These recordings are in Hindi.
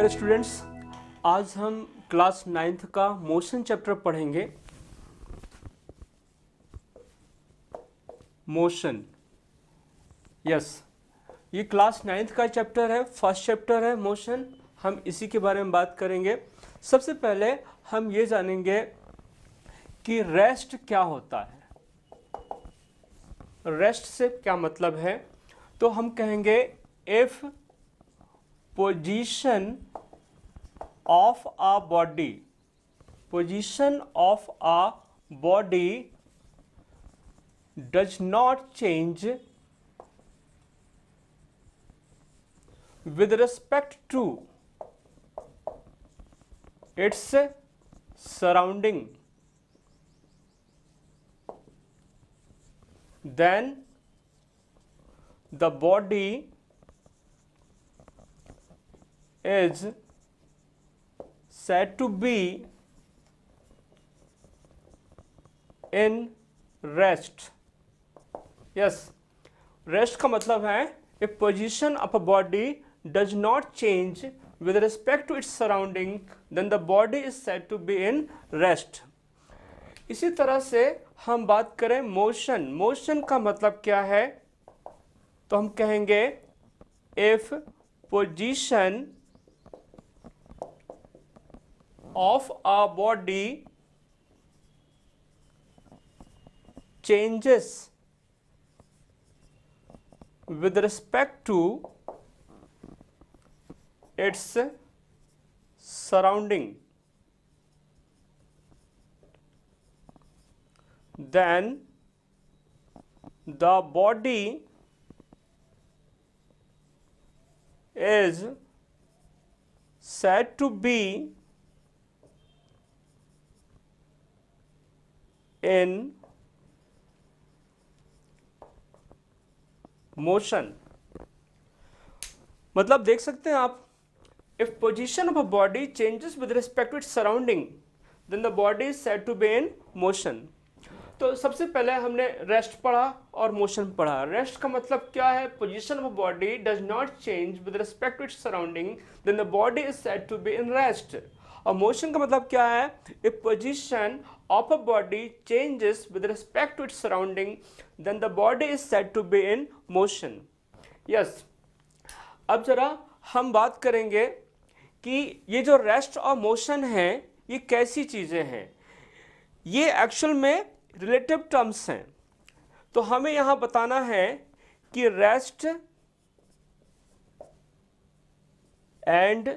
डियर स्टूडेंट्स, आज हम क्लास 9th का मोशन चैप्टर पढ़ेंगे। मोशन, यस, ये क्लास 9th का चैप्टर है, फर्स्ट चैप्टर है मोशन। हम इसी के बारे में बात करेंगे। सबसे पहले हम ये जानेंगे कि रेस्ट क्या होता है। रेस्ट से क्या मतलब है, तो हम कहेंगे if position of a body, position of a body does not change with respect to its surrounding, then the body is said to be in rest. Yes, rest का मतलब है if position of a body does not change with respect to its surrounding, then the body is said to be in rest. इसी तरह से हम बात करें मोशन। मोशन का मतलब क्या है, तो हम कहेंगे if position of a body changes with respect to its surrounding, then the body is said to be in motion। मतलब देख सकते हैं आप, if position of a body changes with respect to its surrounding, then the body is said to be in motion। तो सबसे पहले हमने रेस्ट पढ़ा और मोशन पढ़ा। रेस्ट का मतलब क्या है, position of a body does not change with respect to its surrounding, then the body is said to be in rest. और मोशन का मतलब क्या है, if position of a body changes with respect to its surrounding, then the body is said to be in motion. Yes, अब जरा हम बात करेंगे कि ये जो रेस्ट और मोशन है ये कैसी चीज़ें हैं। ये एक्चुअल में रिलेटिव टर्म्स हैं। तो हमें यहाँ बताना है कि rest and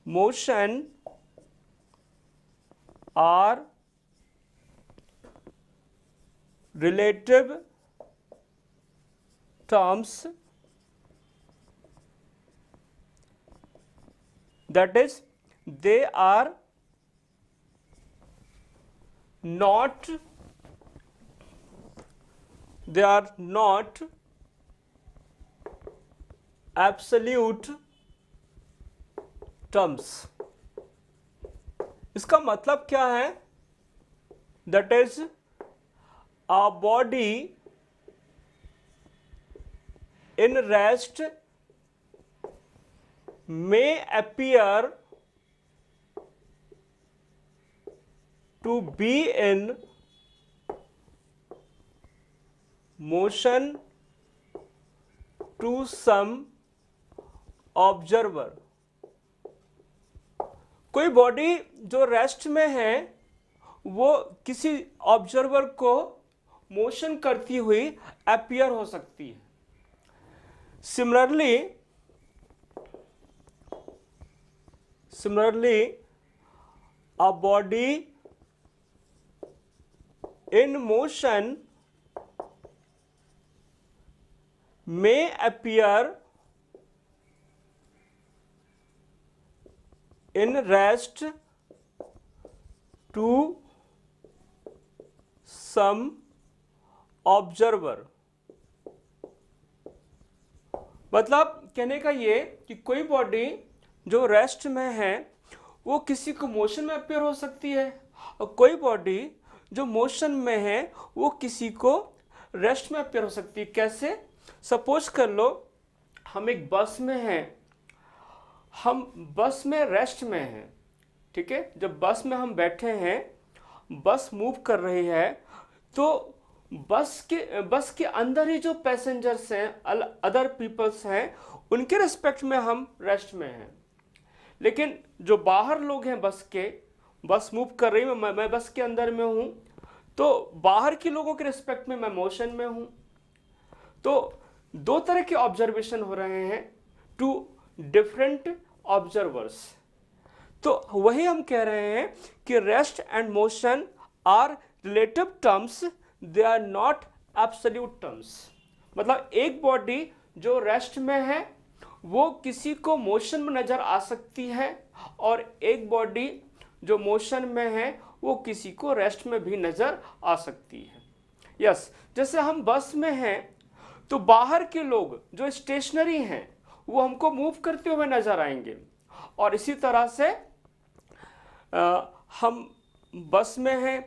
motion are relative terms, that is they are not absolute terms। इसका मतलब क्या है, that is a body in rest may appear to be in motion to some observer। कोई बॉडी जो रेस्ट में है वो किसी ऑब्जर्वर को मोशन करती हुई अपीयर हो सकती है। Similarly a body in motion may appear in rest to some observer। मतलब कहने का ये कि कोई बॉडी जो रेस्ट में है वो किसी को मोशन में अपीयर हो सकती है, और कोई बॉडी जो मोशन में है वो किसी को रेस्ट में अपीयर हो सकती है। कैसे? सपोज कर लो हम एक बस में हैं, हम बस में रेस्ट में हैं, ठीक है, जब बस में हम बैठे हैं, बस मूव कर रही है, तो बस के अंदर ही जो पैसेंजर्स हैं, अदर पीपल्स हैं, उनके रिस्पेक्ट में हम रेस्ट में हैं। लेकिन जो बाहर लोग हैं बस के, बस मूव कर रही है, मैं बस के अंदर में हूँ, तो बाहर के लोगों के रिस्पेक्ट में मैं मोशन में हूँ। तो दो तरह के ऑब्जर्वेशन हो रहे हैं, टू डिफरेंट ऑब्जर्वर्स। तो वही हम कह रहे हैं कि rest and motion are relative terms, they are not absolute terms. मतलब एक बॉडी जो रेस्ट में है वो किसी को मोशन में नजर आ सकती है, और एक बॉडी जो मोशन में है वो किसी को रेस्ट में भी नजर आ सकती है। यस, जैसे हम बस में हैं तो बाहर के लोग जो स्टेशनरी हैं वो हमको मूव करते हुए नजर आएंगे, और इसी तरह से हम बस में हैं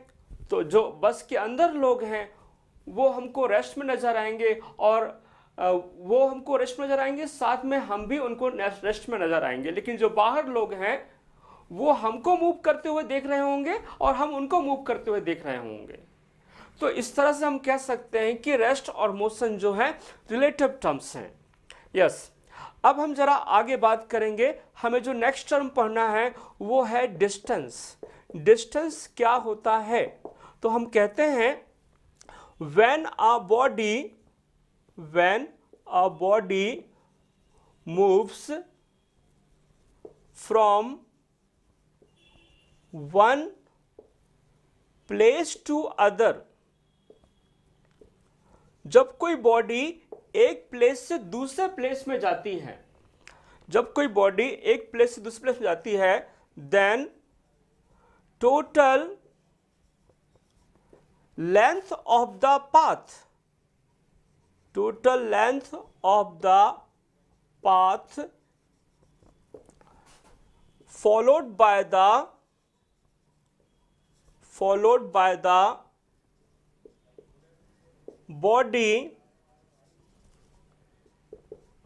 तो जो बस के अंदर लोग हैं वो हमको रेस्ट में नजर आएंगे, और वो हमको रेस्ट में नजर आएंगे, साथ में हम भी उनको रेस्ट में नजर आएंगे। लेकिन जो बाहर लोग हैं वो हमको मूव करते हुए देख रहे होंगे और हम उनको मूव करते हुए देख रहे होंगे। तो इस तरह से हम कह सकते हैं कि रेस्ट और मोशन जो है रिलेटिव टर्म्स हैं। यस, अब हम जरा आगे बात करेंगे। हमें जो नेक्स्ट टर्म पढ़ना है वो है डिस्टेंस। डिस्टेंस क्या होता है? तो हम कहते हैं when a body moves from one place to other, जब कोई बॉडी एक प्लेस से दूसरे प्लेस में जाती है, जब कोई बॉडी एक प्लेस से दूसरे प्लेस में जाती है, then total length of the path, total length of the path followed by the body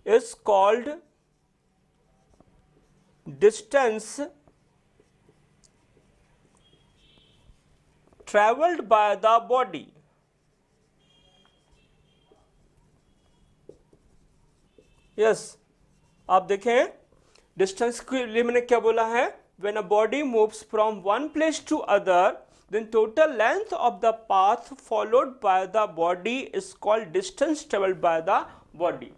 is called distance traveled by the body। Yes, आप देखें डिस्टेंस के लिए मैंने क्या बोला है, when a body moves from one place to other, then total length of the path followed by the body is called distance traveled by the body।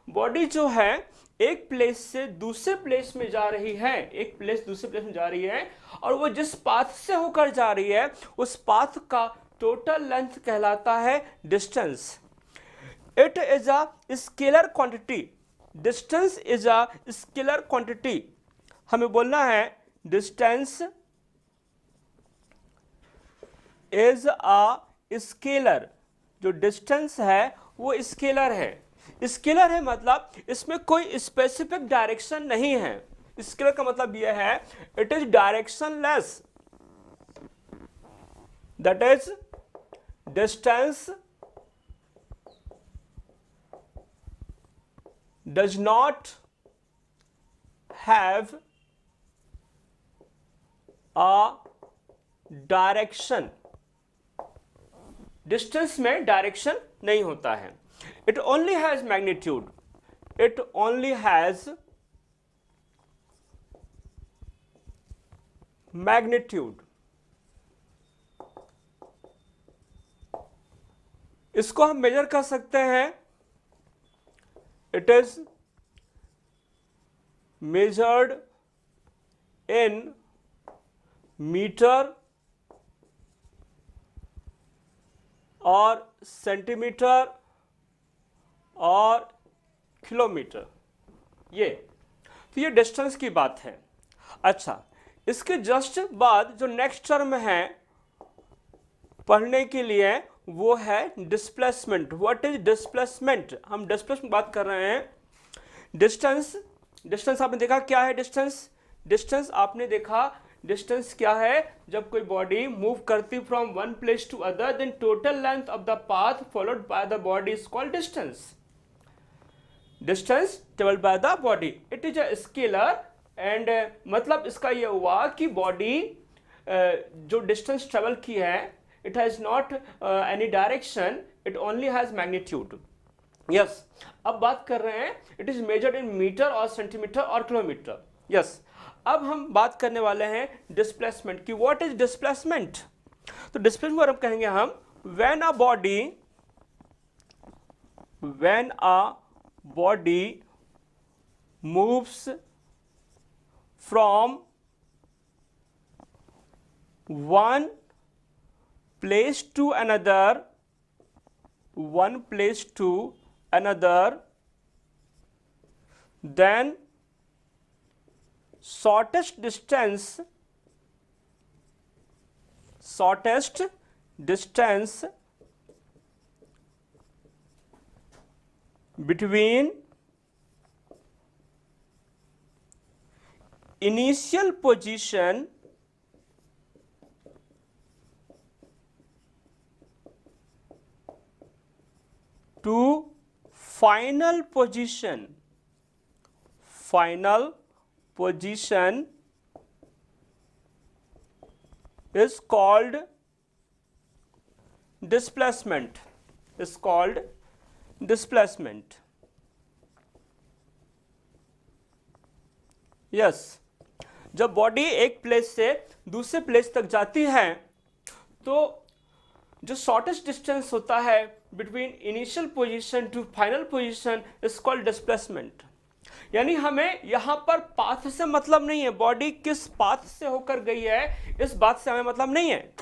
Body जो है एक प्लेस से दूसरे प्लेस में जा रही है, एक प्लेस दूसरे प्लेस में जा रही है, और वो जिस पाथ से होकर जा रही है उस पाथ का टोटल लेंथ कहलाता है distance. It is a scalar quantity. Distance is a scalar quantity. हमें बोलना है डिस्टेंस इज अ स्केलर। जो डिस्टेंस है वो स्केलर है। स्केलर है मतलब इसमें कोई स्पेसिफिक डायरेक्शन नहीं है। स्केलर का मतलब यह है it is directionless, that is distance does not have a direction. Distance में डायरेक्शन नहीं होता है। It only has magnitude. It only has magnitude. इसको हम मेजर कर सकते हैं। It is measured in metre और सेंटीमीटर और किलोमीटर। तो ये डिस्टेंस की बात है। अच्छा, इसके जस्ट बाद जो नेक्स्ट टर्म है पढ़ने के लिए वो है डिस्प्लेसमेंट। What is displacement? हम डिस्प्लेसमेंट बात कर रहे हैं। डिस्टेंस आपने देखा क्या है? डिस्टेंस आपने देखा डिस्टेंस क्या है? जब कोई बॉडी मूव करती from one place to other, then total length of the path followed by the body is called distance. Distance traveled by the body. It is a scalar and मतलब इसका ये हुआ कि बॉडी जो डिस्टेंस ट्रेवल की है, it has not any direction, it only has magnitude. Yes, अब बात कर रहे हैं it is measured in metre और सेंटीमीटर और किलोमीटर। यस, अब हम बात करने वाले हैं डिस्प्लेसमेंट की। What is displacement? तो डिस्प्लेसमेंट हम कहेंगे हम when a body moves from one place to another, then shortest distance between initial position to final position is called displacement. Yes, जब बॉडी एक प्लेस से दूसरे प्लेस तक जाती है तो जो शॉर्टेस्ट डिस्टेंस होता है between initial position to final position is called displacement. यानी हमें यहाँ पर पाथ से मतलब नहीं है, बॉडी किस पाथ से होकर गई है इस बात से हमें मतलब नहीं है,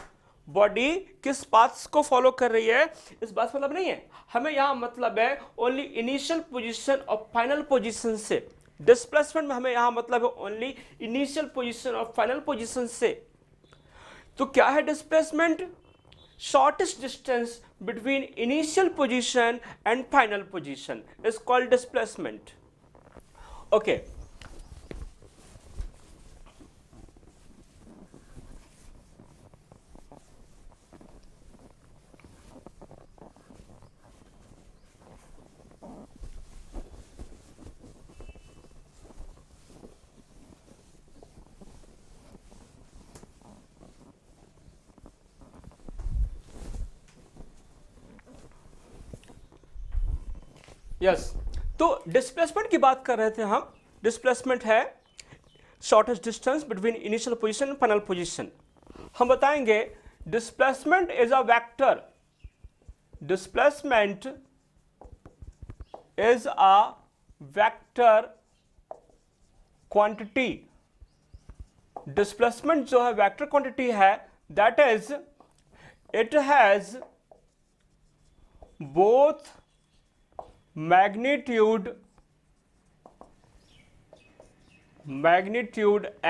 बॉडी किस पाथ को फॉलो कर रही है इस बात से मतलब नहीं है, हमें यहाँ मतलब है ओनली इनिशियल पोजीशन और फाइनल पोजीशन से। डिस्प्लेसमेंट में हमें यहाँ मतलब है ओनली इनिशियल पोजीशन और फाइनल पोजीशन से। तो क्या है displacement? Shortest distance between initial position and final position is called displacement. Okay. Yes, तो डिस्प्लेसमेंट की बात कर रहे थे हम। डिस्प्लेसमेंट है shortest distance between initial position and final position. हम बताएंगे displacement is a vector, displacement is a vector quantity. Displacement जो है वेक्टर क्वांटिटी है, that is it has both magnitude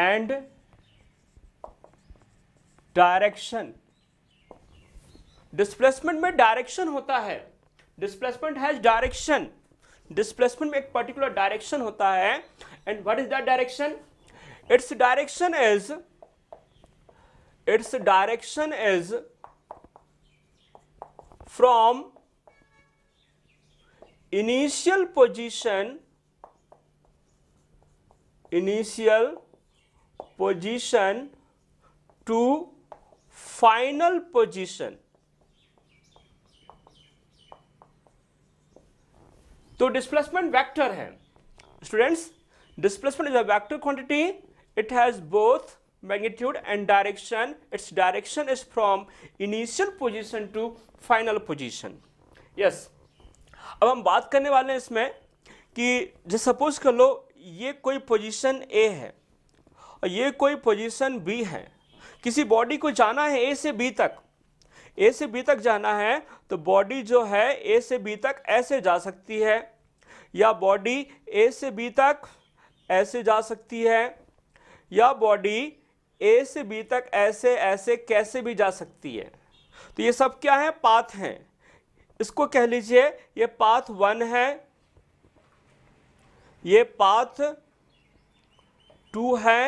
and direction। Displacement में डायरेक्शन होता है, डिस्प्लेसमेंट हैज डायरेक्शन, डिस्प्लेसमेंट में एक पर्टिकुलर डायरेक्शन होता है। And what is that direction? Its direction is from initial position to final position। तो डिस्प्लेसमेंट वेक्टर है students. Displacement is a vector quantity, it has both magnitude and direction. Its direction is from initial position to final position. Yes, अब हम बात करने वाले हैं इसमें कि जो सपोज कर लो ये कोई पोजीशन ए है और ये कोई पोजीशन बी है। किसी बॉडी को जाना है ए से बी तक जाना है, तो बॉडी जो है ए से बी तक ऐसे जा सकती है, या बॉडी ए से बी तक ऐसे जा सकती है, या बॉडी ए से बी तक ऐसे ऐसे कैसे भी जा सकती है। तो ये सब क्या है? पाथ हैं। इसको कह लीजिए ये पाथ 1 है, ये पाथ 2 है,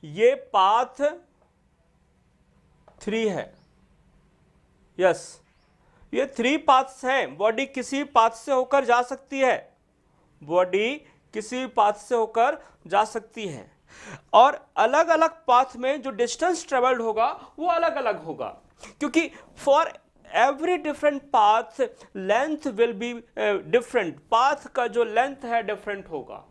ये पाथ 3 है। यस, ये 3 पाथ्स हैं। बॉडी किसी पाथ से होकर जा सकती है, बॉडी किसी भी पाथ से होकर जा सकती है, और अलग अलग पाथ में जो डिस्टेंस ट्रेवल्ड होगा वो अलग अलग होगा, क्योंकि for every different path length will be different. Path का जो लेंथ है डिफरेंट होगा,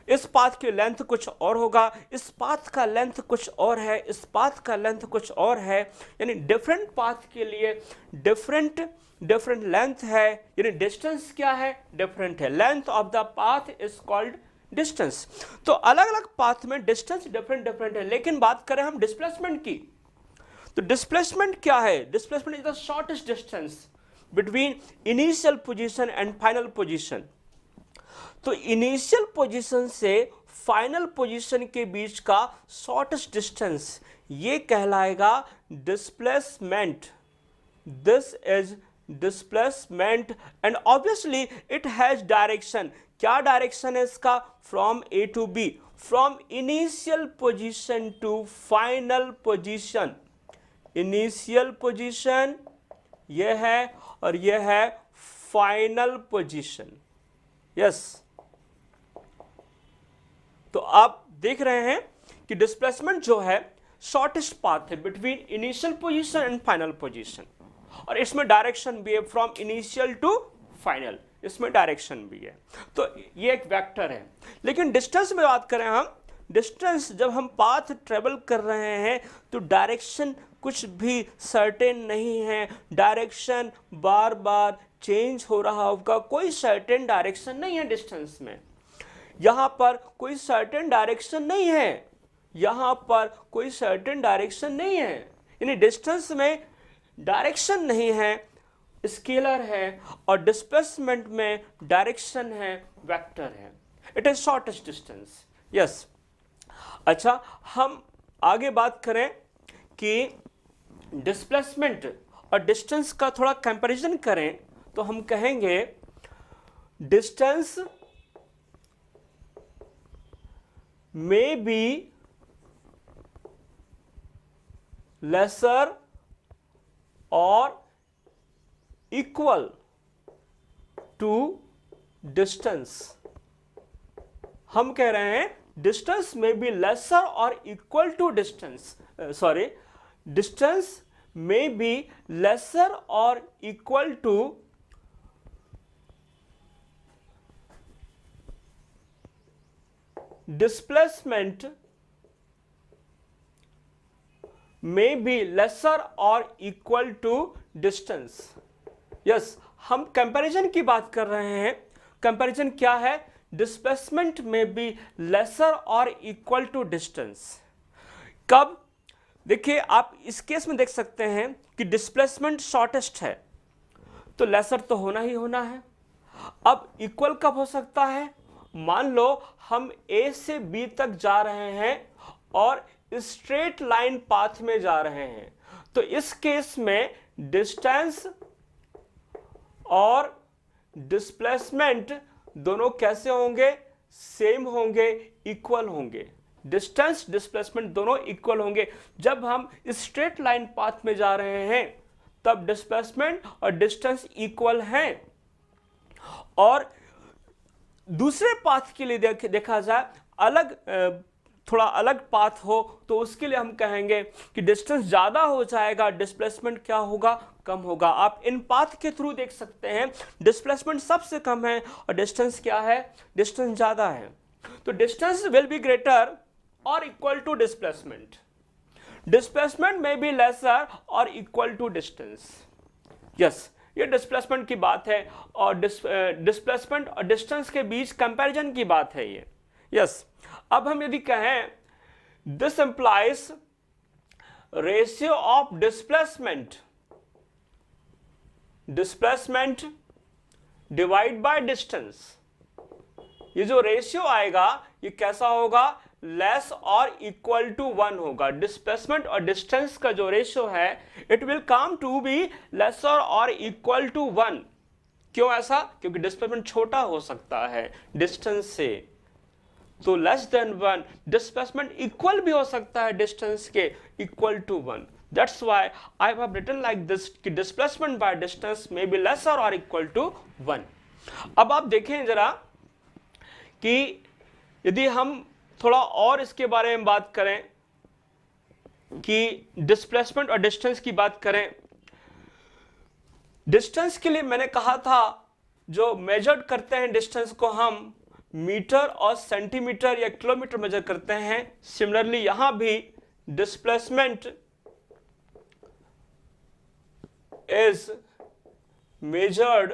इस पाथ की लेंथ कुछ और होगा, इस पाथ का लेंथ कुछ और है, इस पाथ का लेंथ कुछ और है, यानी डिफरेंट पाथ के लिए डिफरेंट लेंथ है, यानी डिस्टेंस क्या है, डिफरेंट है। Length of the path is called distance. तो अलग अलग पाथ में डिस्टेंस डिफरेंट है। लेकिन बात करें हम डिस्प्लेसमेंट की, तो डिस्प्लेसमेंट क्या है? Displacement is the shortest distance between initial position and final position. तो इनिशियल पोजीशन से फाइनल पोजीशन के बीच का शॉर्टेस्ट डिस्टेंस ये कहलाएगा displacement. This is displacement and obviously it has direction. क्या डायरेक्शन है इसका? From A to B, from initial position to final position. Initial position यह है और यह है फाइनल पोजीशन। यस, तो आप देख रहे हैं कि डिस्प्लेसमेंट जो है शॉर्टेस्ट पाथ है between initial position and final position, और इसमें डायरेक्शन भी है फ्रॉम इनिशियल टू फाइनल, इसमें डायरेक्शन भी है। तो ये एक वेक्टर है। लेकिन डिस्टेंस में बात करें हम, डिस्टेंस जब हम पाथ ट्रेवल कर रहे हैं तो डायरेक्शन कुछ भी सर्टेन नहीं है, डायरेक्शन बार बार चेंज हो रहा होगा, कोई सर्टेन डायरेक्शन नहीं है डिस्टेंस में। यहां पर कोई सर्टेन डायरेक्शन नहीं है, यहां पर कोई सर्टेन डायरेक्शन नहीं है, यानी डिस्टेंस में डायरेक्शन नहीं है, स्केलर है, और डिस्प्लेसमेंट में डायरेक्शन है, वेक्टर है। It is shortest distance. Yes, अच्छा, हम आगे बात करें कि डिस्प्लेसमेंट और डिस्टेंस का थोड़ा कंपैरिजन करें तो हम कहेंगे distance may be lesser or equal to distance। हम कह रहे हैं distance may be lesser or equal to distance, distance may be lesser or equal to displacement may be lesser or equal to distance। yes, हम कंपैरिजन की बात कर रहे हैं। कंपैरिजन क्या है? डिस्प्लेसमेंट में बी लेसर और इक्वल टू डिस्टेंस। कब? देखिए, आप इस केस में देख सकते हैं कि डिस्प्लेसमेंट शॉर्टेस्ट है तो लेसर तो होना ही होना है। अब इक्वल कब हो सकता है? मान लो हम ए से बी तक जा रहे हैं और स्ट्रेट लाइन पाथ में जा रहे हैं, तो इस केस में डिस्टेंस और डिस्प्लेसमेंट दोनों कैसे होंगे? सेम होंगे, इक्वल होंगे। डिस्टेंस डिस्प्लेसमेंट दोनों इक्वल होंगे। जब हम स्ट्रेट लाइन पाथ में जा रहे हैं तब डिस्प्लेसमेंट और डिस्टेंस इक्वल हैं, और दूसरे पाथ के लिए देखा जाए अलग, थोड़ा अलग पाथ हो तो उसके लिए हम कहेंगे कि डिस्टेंस ज़्यादा हो जाएगा, डिस्प्लेसमेंट क्या होगा? कम होगा। आप इन पाथ के थ्रू देख सकते हैं डिस्प्लेसमेंट सबसे कम है और डिस्टेंस क्या है? डिस्टेंस ज़्यादा है। तो डिस्टेंस विल बी ग्रेटर और इक्वल टू डिस्प्लेसमेंट। डिस्प्लेसमेंट में बी लेसर और इक्वल टू डिस्टेंस। यस, ये डिस्प्लेसमेंट की बात है और डिस्प्लेसमेंट और डिस्टेंस के बीच कंपैरिजन की बात है ये। यस, अब हम यदि कहें this implies ratio of displacement divide by distance, ये जो रेशियो आएगा ये कैसा होगा? लेस और इक्वल टू 1 होगा। डिस्प्लेसमेंट और डिस्टेंस का जो रेशियो है it will come to be lesser और इक्वल टू 1। क्यों ऐसा? क्योंकि डिस्प्लेसमेंट छोटा हो सकता है डिस्टेंस से, तो लेस देन 1। डिस्प्लेसमेंट इक्वल भी हो सकता है डिस्टेंस के, equal to 1। That's why I have written like this कि displacement by distance may be lesser और इक्वल टू 1। अब आप देखें जरा कि यदि हम थोड़ा और इसके बारे में बात करें कि डिस्प्लेसमेंट और डिस्टेंस की बात करें, डिस्टेंस के लिए मैंने कहा था जो मेजर करते हैं डिस्टेंस को हम मीटर और सेंटीमीटर या किलोमीटर मेजर करते हैं। सिमिलरली यहां भी displacement is measured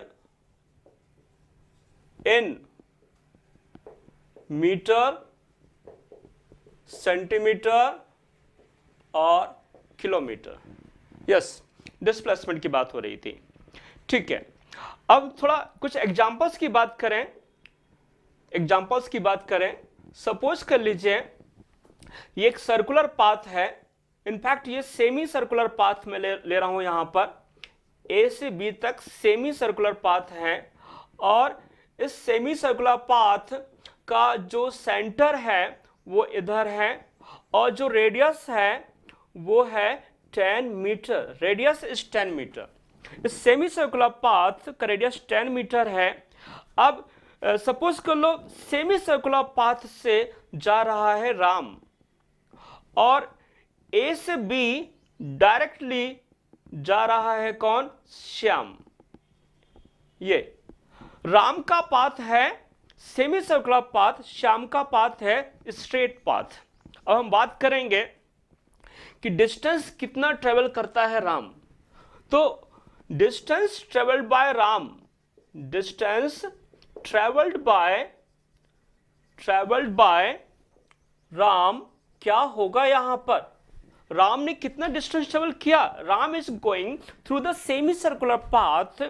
in metre, centimetre और किलोमीटर। यस, डिस्प्लेसमेंट की बात हो रही थी, ठीक है। अब थोड़ा कुछ एग्जांपल्स की बात करें, सपोज कर लीजिए ये एक सर्कुलर पाथ है, इनफैक्ट ये सेमी सर्कुलर पाथ में ले रहा हूं, यहां पर ए से बी तक सेमी सर्कुलर पाथ है, और इस सेमी सर्कुलर पाथ का जो सेंटर है वो इधर है, और जो रेडियस है वो है 10 मीटर, रेडियस इज 10 मीटर। इस सेमी सर्कुलर पाथ का रेडियस 10 मीटर है। अब सपोज कर लो सेमी सर्कुलर पाथ से जा रहा है राम, और ए से बी डायरेक्टली जा रहा है कौन? श्याम। ये राम का पाथ है सेमी सर्कुलर पाथ, श्याम का पाथ है स्ट्रेट पाथ। अब हम बात करेंगे कि डिस्टेंस कितना ट्रेवल करता है राम। तो distance travelled bye Ram, distance travelled bye Ram क्या होगा? यहां पर राम ने कितना डिस्टेंस ट्रेवल किया? Ram is going through the semi circular path,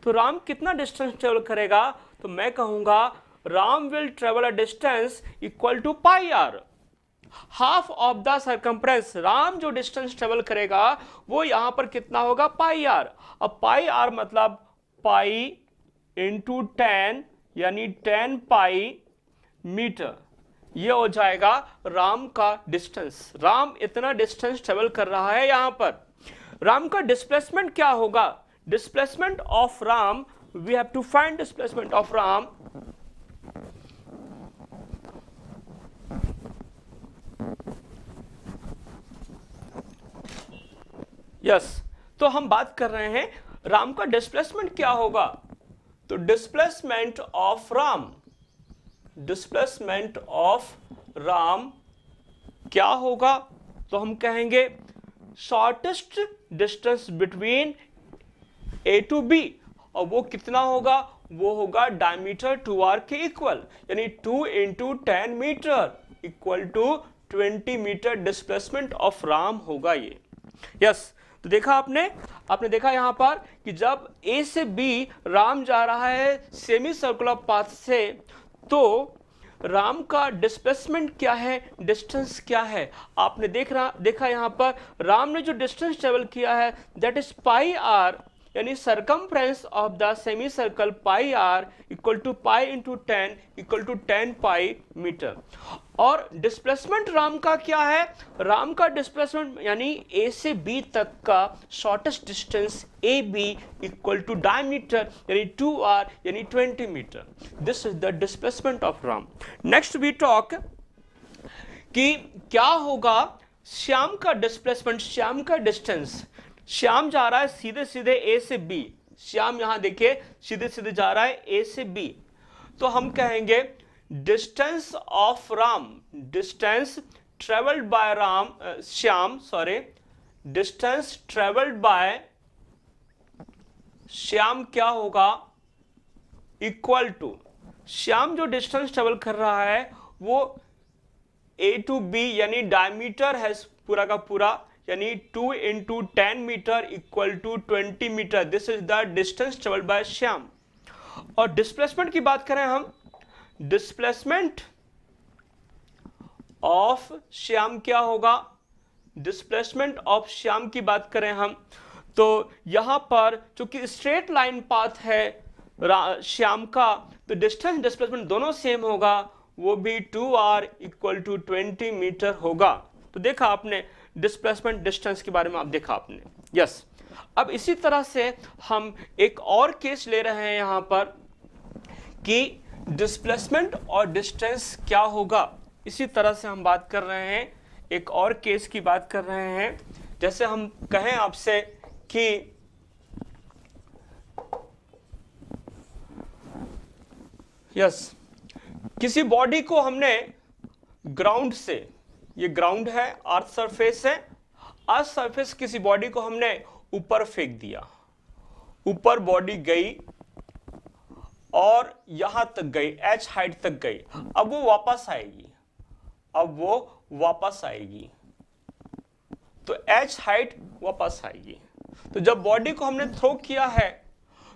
तो राम कितना डिस्टेंस ट्रेवल करेगा? तो मैं कहूंगा Ram will travel a distance equal to pi r, half of the circumference. Ram जो डिस्टेंस ट्रेवल करेगा वो यहां पर कितना होगा? Pi r. अब पाई आर मतलब पाई इंटू 10 यानी 10 पाई मीटर, ये हो जाएगा राम का डिस्टेंस। राम इतना डिस्टेंस ट्रेवल कर रहा है। यहां पर राम का डिस्प्लेसमेंट क्या होगा? Displacement of Ram, we have to find displacement of Ram. Yes, तो हम बात कर रहे हैं राम का डिस्प्लेसमेंट क्या होगा। तो डिस्प्लेसमेंट ऑफ राम क्या होगा? तो हम कहेंगे shortest distance between A to B, और वो कितना होगा? वो होगा डायमीटर 2r के इक्वल, यानी 2 into 10 metre equal to 20 metre displacement of Ram होगा ये। यस, तो देखा आपने देखा यहां पर कि जब ए से बी राम जा रहा है सेमी सर्कुलर पाथ से, तो राम का डिस्प्लेसमेंट क्या है, डिस्टेंस क्या है? आपने देखा यहां पर राम ने जो डिस्टेंस ट्रेवल किया है दैट इज पाई आर, यानी circumference of the semi circle pi r equal to pi into 10 equal to 10 pi metre. और डिस्प्लेसमेंट राम का क्या है? राम का डिस्प्लेसमेंट यानी ए से बी तक का shortest distance A B equal to diameter यानी 2r यानी 20 metre. This is the displacement of Ram. Next we talk कि क्या होगा श्याम का डिस्प्लेसमेंट, श्याम का डिस्टेंस। श्याम जा रहा है सीधे सीधे ए से बी, श्याम यहां देखिए सीधे सीधे जा रहा है ए से बी, तो हम कहेंगे distance of Ram, distance travelled by distance travelled by Shyam क्या होगा? इक्वल टू श्याम जो डिस्टेंस ट्रेवल कर रहा है वो ए टू बी यानी डायमीटर है पूरा का पूरा, यानी 2 into 10 metre equal to 20 metre. This is the distance travelled by Shyam. और डिस्प्लेसमेंट की बात करें हम, डिस्प्लेसमेंट ऑफ श्याम क्या होगा? डिस्प्लेसमेंट ऑफ श्याम की बात करें हम, तो यहां पर चूंकि स्ट्रेट लाइन पाथ है श्याम का, तो डिस्टेंस डिस्प्लेसमेंट दोनों सेम होगा, वो भी 2r इक्वल टू 20 मीटर होगा। तो देखा आपने डिस्प्लेसमेंट डिस्टेंस के बारे में, आप देखा आपने। यस, अब इसी तरह से हम एक और केस ले रहे हैं यहां पर कि डिस्प्लेसमेंट और डिस्टेंस क्या होगा, इसी तरह से हम बात कर रहे हैं, एक और केस की बात कर रहे हैं। जैसे हम कहें आपसे कि किसी बॉडी को हमने ग्राउंड से, ये ग्राउंड है, अर्थ सरफेस है, अर्थ सरफेस किसी बॉडी को हमने ऊपर फेंक दिया, ऊपर बॉडी गई और यहां तक गई, h हाइट तक गई। अब वो वापस आएगी, तो h हाइट वापस आएगी। तो जब बॉडी को हमने थ्रो किया है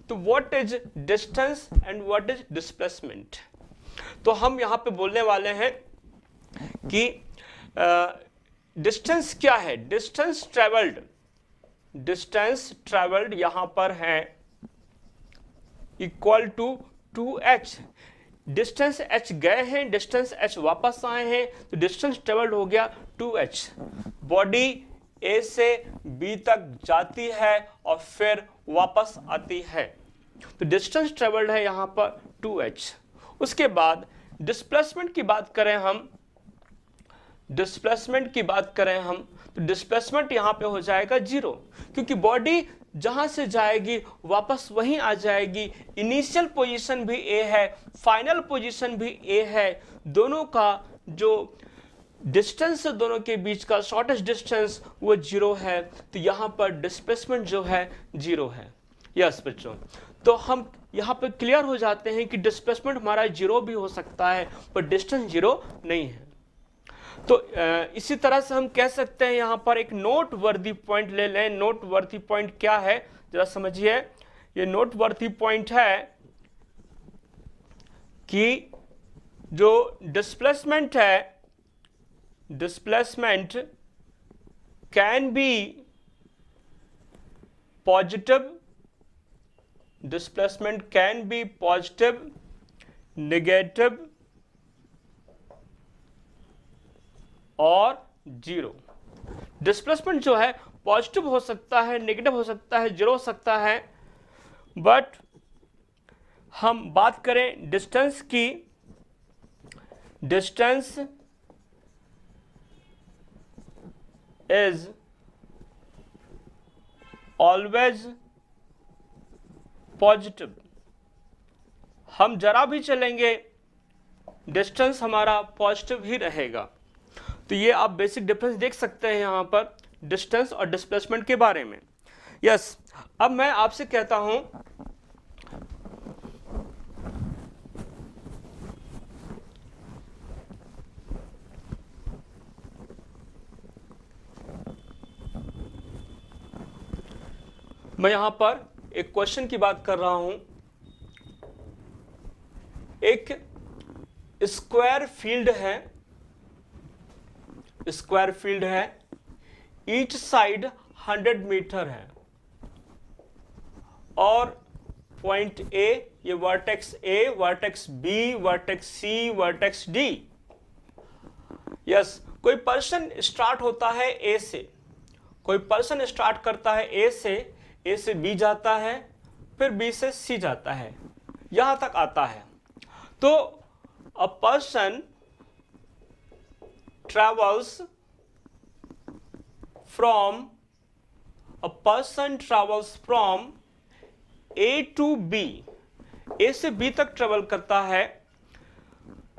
तो what is distance and what is displacement. तो हम यहां पे बोलने वाले हैं कि डिस्टेंस क्या है। डिस्टेंस ट्रेवल्ड यहां पर है equal to 2h। Distance h गए हैं, डिस्टेंस h वापस आए हैं, तो डिस्टेंस ट्रेवल्ड हो गया 2h। बॉडी A से B तक जाती है और फिर वापस आती है, तो डिस्टेंस ट्रेवल्ड है यहां पर 2h। उसके बाद डिस्प्लेसमेंट की बात करें हम, तो डिस्प्लेसमेंट यहां पे हो जाएगा 0, क्योंकि बॉडी जहां से जाएगी वापस वहीं आ जाएगी। इनिशियल पोजीशन भी A है, फाइनल पोजीशन भी A है, दोनों का जो डिस्टेंस है, दोनों के बीच का शॉर्टेस्ट डिस्टेंस वो 0 है, तो यहां पर डिस्प्लेसमेंट जो है 0 है। यस बच्चों, तो हम यहां पर क्लियर हो जाते हैं कि डिस्प्लेसमेंट हमारा 0 भी हो सकता है पर डिस्टेंस 0 नहीं है। तो इसी तरह से हम कह सकते हैं, यहां पर एक नोट वर्दी पॉइंट ले लें। नोट वर्दी पॉइंट क्या है जरा समझिए। ये नोट वर्दी पॉइंट है कि जो डिस्प्लेसमेंट है, displacement can be positive, displacement can be positive, negative और 0। डिस्प्लेसमेंट जो है पॉजिटिव हो सकता है, नेगेटिव हो सकता है, 0 हो सकता है। बट हम बात करें डिस्टेंस की, डिस्टेंस इज ऑलवेज पॉजिटिव। हम जरा भी चलेंगे डिस्टेंस हमारा पॉजिटिव ही रहेगा। तो ये आप बेसिक डिफरेंस देख सकते हैं यहां पर डिस्टेंस और डिस्प्लेसमेंट के बारे में। यस, अब मैं आपसे कहता हूं मैं यहां पर एक क्वेश्चन की बात कर रहा हूं। एक स्क्वायर फील्ड है, ईच साइड 100 मीटर है और पॉइंट ए, ये vertex A, vertex B, vertex C, vertex D. Yes, कोई पर्सन स्टार्ट होता है ए से, कोई पर्सन स्टार्ट करता है ए से बी जाता है, फिर बी से सी जाता है, यहां तक आता है। तो a person travels from A to B, A से B तक ट्रेवल करता है।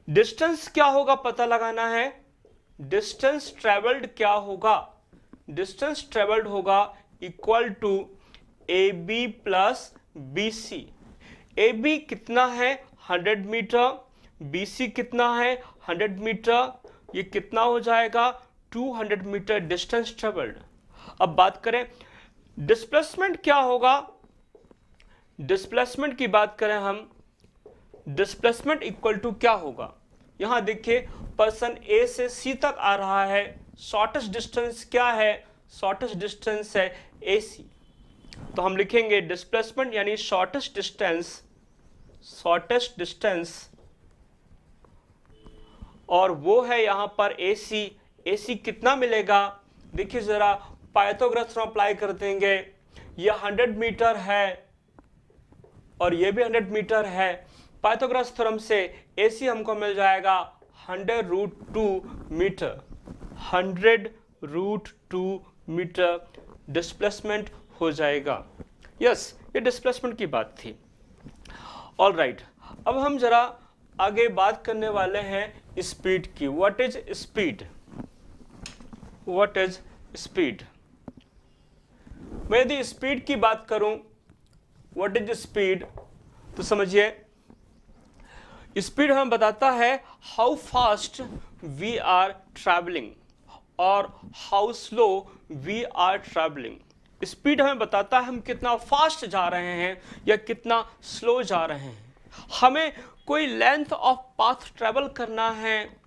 डिस्टेंस क्या होगा पता लगाना है। डिस्टेंस ट्रेवल्ड क्या होगा, डिस्टेंस ट्रेवल्ड होगा equal to AB plus BC। AB कितना है 100 मीटर, BC कितना है 100 मीटर, ये कितना हो जाएगा 200 मीटर डिस्टेंस ट्रेवल्ड। अब बात करें डिस्प्लेसमेंट क्या होगा। डिस्प्लेसमेंट की बात करें हम, डिस्प्लेसमेंट इक्वल टू क्या होगा। यहां देखिए पर्सन ए से सी तक आ रहा है, शॉर्टेस्ट डिस्टेंस क्या है, शॉर्टेस्ट डिस्टेंस है AC। तो हम लिखेंगे डिस्प्लेसमेंट यानी शॉर्टेस्ट डिस्टेंस, और वो है यहां पर AC कितना मिलेगा। देखिए जरा पाइथागोरस थ्योरम अप्लाई कर देंगे। ये 100 मीटर है और ये भी 100 मीटर है, पाइथागोरस थ्योरम से AC हमको मिल जाएगा 100√2 मीटर, 100√2 मीटर डिस्प्लेसमेंट हो जाएगा। यस, ये डिस्प्लेसमेंट की बात थी। ऑल राइट, अब हम जरा आगे बात करने वाले हैं स्पीड की। What is speed? What is speed? मैं यदि स्पीड की बात करूं, व्हाट इज स्पीड, तो समझिए स्पीड हमें बताता है how fast we are travelling और how slow we are travelling. Speed हमें बताता है हम कितना फास्ट जा रहे हैं या कितना स्लो जा रहे हैं। हमें कोई लेंथ ऑफ पाथ ट्रैवल करना है,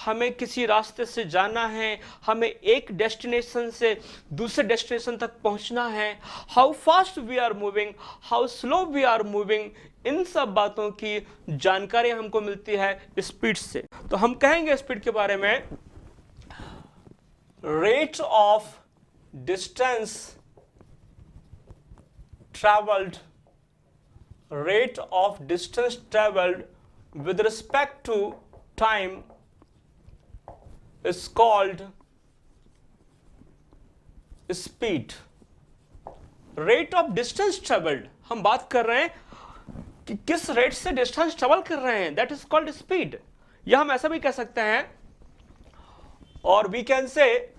हमें किसी रास्ते से जाना है, हमें एक डेस्टिनेशन से दूसरे डेस्टिनेशन तक पहुंचना है, how fast we are moving, how slow we are moving, इन सब बातों की जानकारी हमको मिलती है स्पीड से। तो हम कहेंगे स्पीड के बारे में rate of distance travelled, rate of distance traveled with respect to time is called speed. Rate of distance traveled, हम बात कर रहे हैं कि किस रेट से डिस्टेंस ट्रेवल कर रहे हैं, दैट इज कॉल्ड स्पीड। या हम ऐसा भी कह सकते हैं, और we can say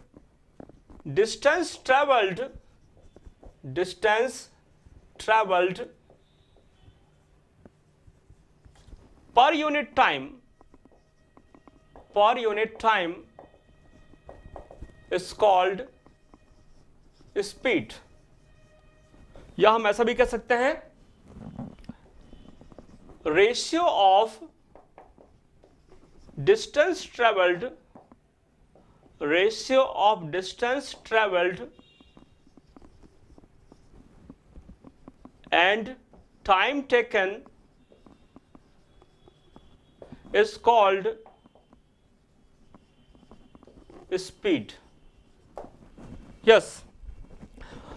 distance travelled per unit time is called speed। या हम ऐसा भी कह सकते हैं ratio of distance travelled and time taken is called speed। Yes,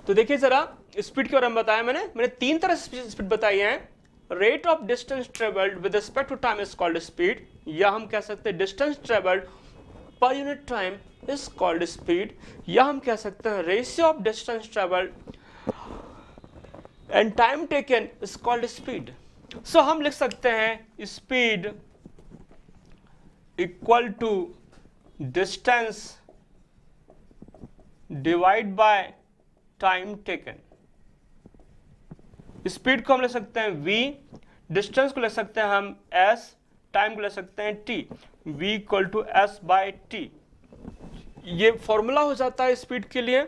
तो देखिए जरा स्पीड के बारे में बताया मैंने तीन तरह से स्पीड बताई है। Rate of distance travelled with respect to time is called speed, या हम कह सकते हैं distance travelled per unit time is called speed, या हम कह सकते हैं ratio of distance travelled and time taken is called speed. So हम लिख सकते हैं speed equal to distance divide by time taken. Speed को हम ले सकते हैं v, डिस्टेंस को ले सकते हैं हम s, टाइम को ले सकते हैं t, v equal to s by t। ये फॉर्मूला हो जाता है स्पीड के लिए।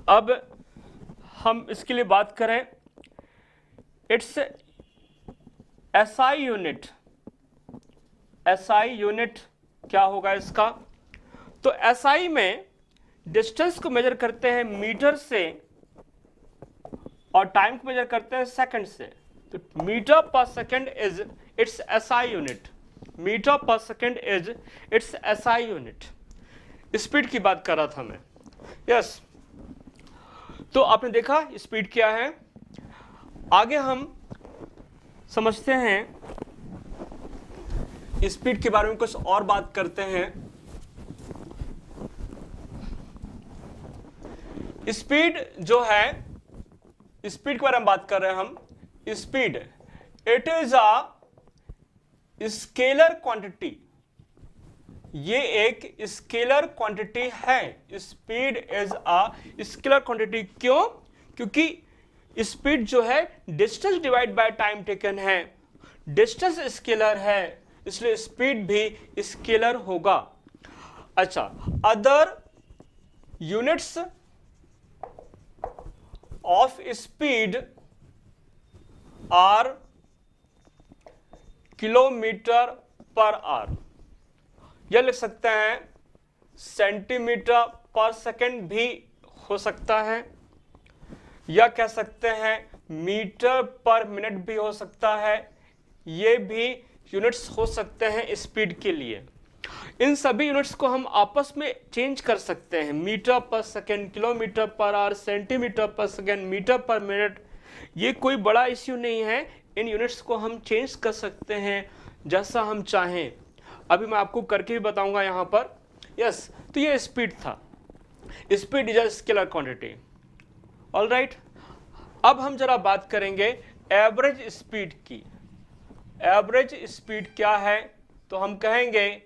अब हम इसके लिए बात करें, it's SI unit. SI unit क्या होगा इसका? तो SI में डिस्टेंस को मेजर करते हैं मीटर से और टाइम को मेजर करते हैं सेकंड से। तो metre per second is its SI unit, metre per second is its SI unit. Speed की बात कर रहा था मैं। यस, तो आपने देखा स्पीड क्या है। आगे हम समझते हैं स्पीड के बारे में, कुछ और बात करते हैं। स्पीड जो है, स्पीड के बारे में बात कर रहे हैं हम। Speed it is a scalar quantity, ये एक स्केलर क्वांटिटी है। Speed is a scalar quantity. क्यों? क्योंकि स्पीड जो है distance divide by time taken है, डिस्टेंस स्केलर है, इसलिए स्पीड भी स्केलर होगा। अच्छा, other units of speed are kilometre per hour, यह लिख सकते हैं सेंटीमीटर पर सेकंड भी हो सकता है, या कह सकते हैं मीटर पर मिनट भी हो सकता है। ये भी यूनिट्स हो सकते हैं स्पीड के लिए। इन सभी यूनिट्स को हम आपस में चेंज कर सकते हैं, metre per second, kilometre per our, centimetre पर सेकंड, मीटर पर मिनट। ये कोई बड़ा इश्यू नहीं है, इन यूनिट्स को हम चेंज कर सकते हैं जैसा हम चाहें। अभी मैं आपको करके भी बताऊंगा यहाँ पर। यस, तो ये स्पीड था। Speed is a scalar quantity. Alright, अब हम जरा बात करेंगे एवरेज स्पीड की। एवरेज स्पीड क्या है? तो हम कहेंगे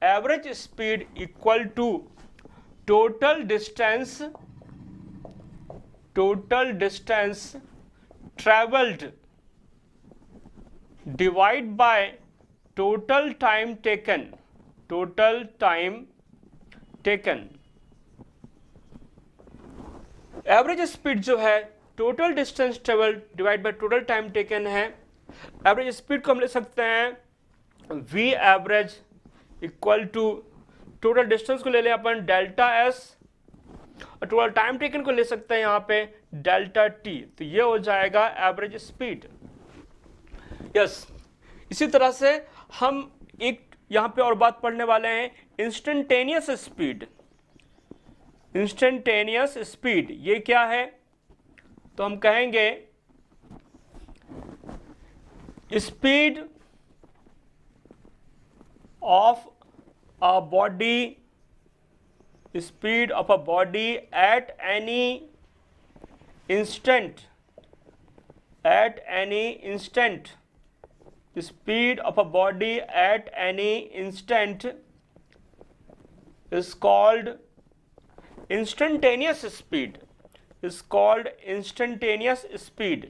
average speed equal to total distance travelled divide by total time taken. Average speed जो है total distance travelled divide by total time taken है। एवरेज स्पीड को हम ले सकते हैं v average equal to total distance को ले लें अपन डेल्टा एस, और टोटल टाइम टेकन को ले सकते हैं यहाँ पे डेल्टा टी। तो ये हो जाएगा एवरेज स्पीड। यस, इसी तरह से हम एक यहाँ पे और बात पढ़ने वाले हैं, इंस्टेंटेनियस स्पीड। ये क्या है? तो हम कहेंगे speed of a body at any instant, speed of a body at any instant is called instantaneous speed.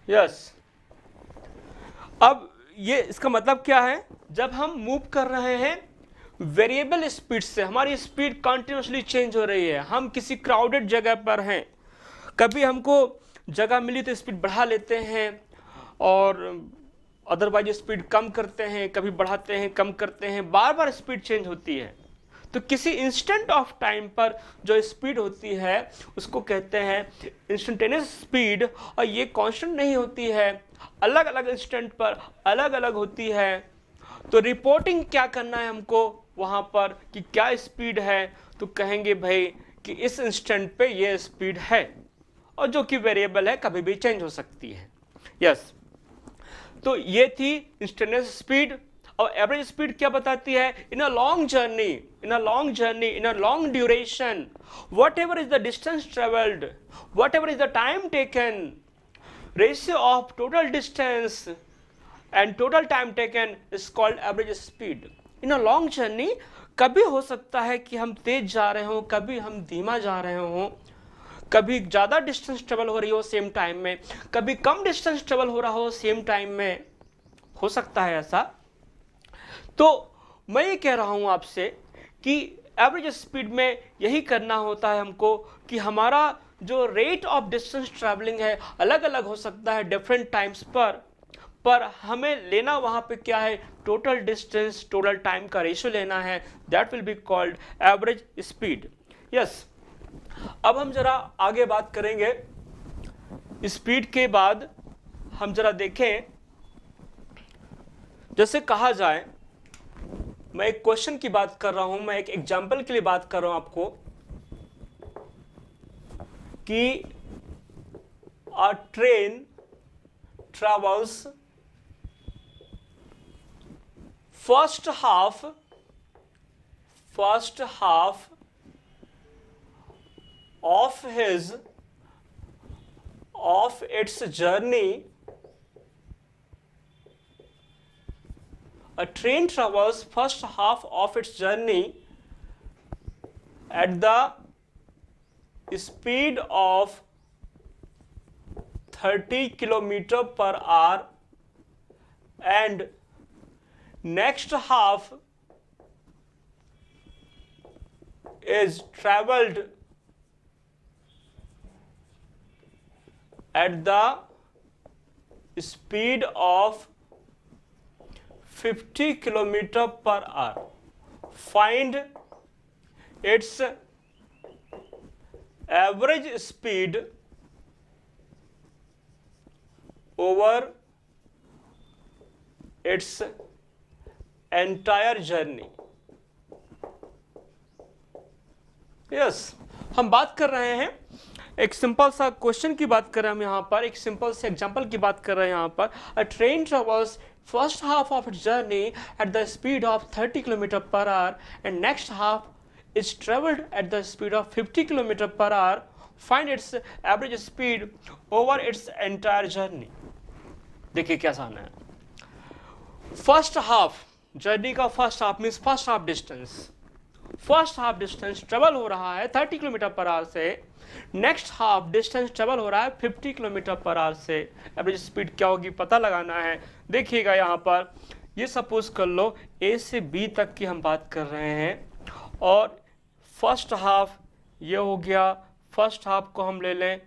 Yes. अब ये इसका मतलब क्या है? जब हम मूव कर रहे हैं वेरिएबल स्पीड से, हमारी स्पीड कंटिन्यूसली चेंज हो रही है, हम किसी क्राउडेड जगह पर हैं, कभी हमको जगह मिली तो स्पीड बढ़ा लेते हैं और अदरवाइज स्पीड कम करते हैं, कभी बढ़ाते हैं, कम करते हैं, बार बार स्पीड चेंज होती है। तो किसी इंस्टेंट ऑफ टाइम पर जो स्पीड होती है उसको कहते हैं इंस्टेंटेनियस स्पीड, और ये कांस्टेंट नहीं होती है, अलग अलग इंस्टेंट पर अलग अलग होती है। तो रिपोर्टिंग क्या करना है हमको वहाँ पर कि क्या स्पीड है, तो कहेंगे भाई कि इस इंस्टेंट पे ये स्पीड है, और जो कि वेरिएबल है, कभी भी चेंज हो सकती है। यस, तो ये थी इंस्टेंटेनियस स्पीड। और एवरेज स्पीड क्या बताती है? In a long journey, in a long duration, whatever is the distance travelled, whatever is the time taken, ratio of total distance and total time taken is called average speed. In a long journey कभी हो सकता है कि हम तेज जा रहे हो, कभी हम धीमा जा रहे हो, कभी ज्यादा डिस्टेंस ट्रेवल हो रही हो सेम टाइम में, कभी कम डिस्टेंस ट्रेवल हो रहा हो सेम टाइम में, हो सकता है ऐसा। तो मैं ये कह रहा हूं आपसे कि एवरेज स्पीड में यही करना होता है हमको कि हमारा जो रेट ऑफ डिस्टेंस ट्रैवलिंग है अलग अलग हो सकता है डिफरेंट टाइम्स पर हमें लेना वहां पे क्या है? टोटल डिस्टेंस टोटल टाइम का रेशियो लेना है, that will be called average speed. Yes, अब हम जरा आगे बात करेंगे। स्पीड के बाद हम जरा देखें, जैसे कहा जाए, मैं एक क्वेश्चन की बात कर रहा हूं, मैं एक एग्जाम्पल के लिए बात कर रहा हूं आपको कि अ train travels first half of its journey. A train travels first half of its journey at the speed of 30 km per hour, and next half is traveled at the speed of 50 km per hour. Find its average speed over its entire journey. Yes, हम बात कर रहे हैं एक सिंपल सा क्वेश्चन की बात कर रहे हैं हम यहाँ पर, एक सिंपल से एग्जांपल की बात कर रहे हैं यहाँ पर। अ train travels first half of its journey at the speed of 30 kilometre per our and next half is travelled at the speed of 50 kilometre per our. Find its average speed over its entire journey. देखिए क्या आसान है। फर्स्ट हाफ जर्नी का first half means first half distance travel हो रहा है 30 किलोमीटर पर आवर से, नेक्स्ट हाफ डिस्टेंस ट्रेवल हो रहा है 50 किलोमीटर पर आवर से। एवरेज स्पीड क्या होगी पता लगाना है। देखिएगा यहाँ पर ये सपोज कर लो ए से बी तक की हम बात कर रहे हैं और फर्स्ट हाफ ये हो गया, फर्स्ट हाफ को हम ले लें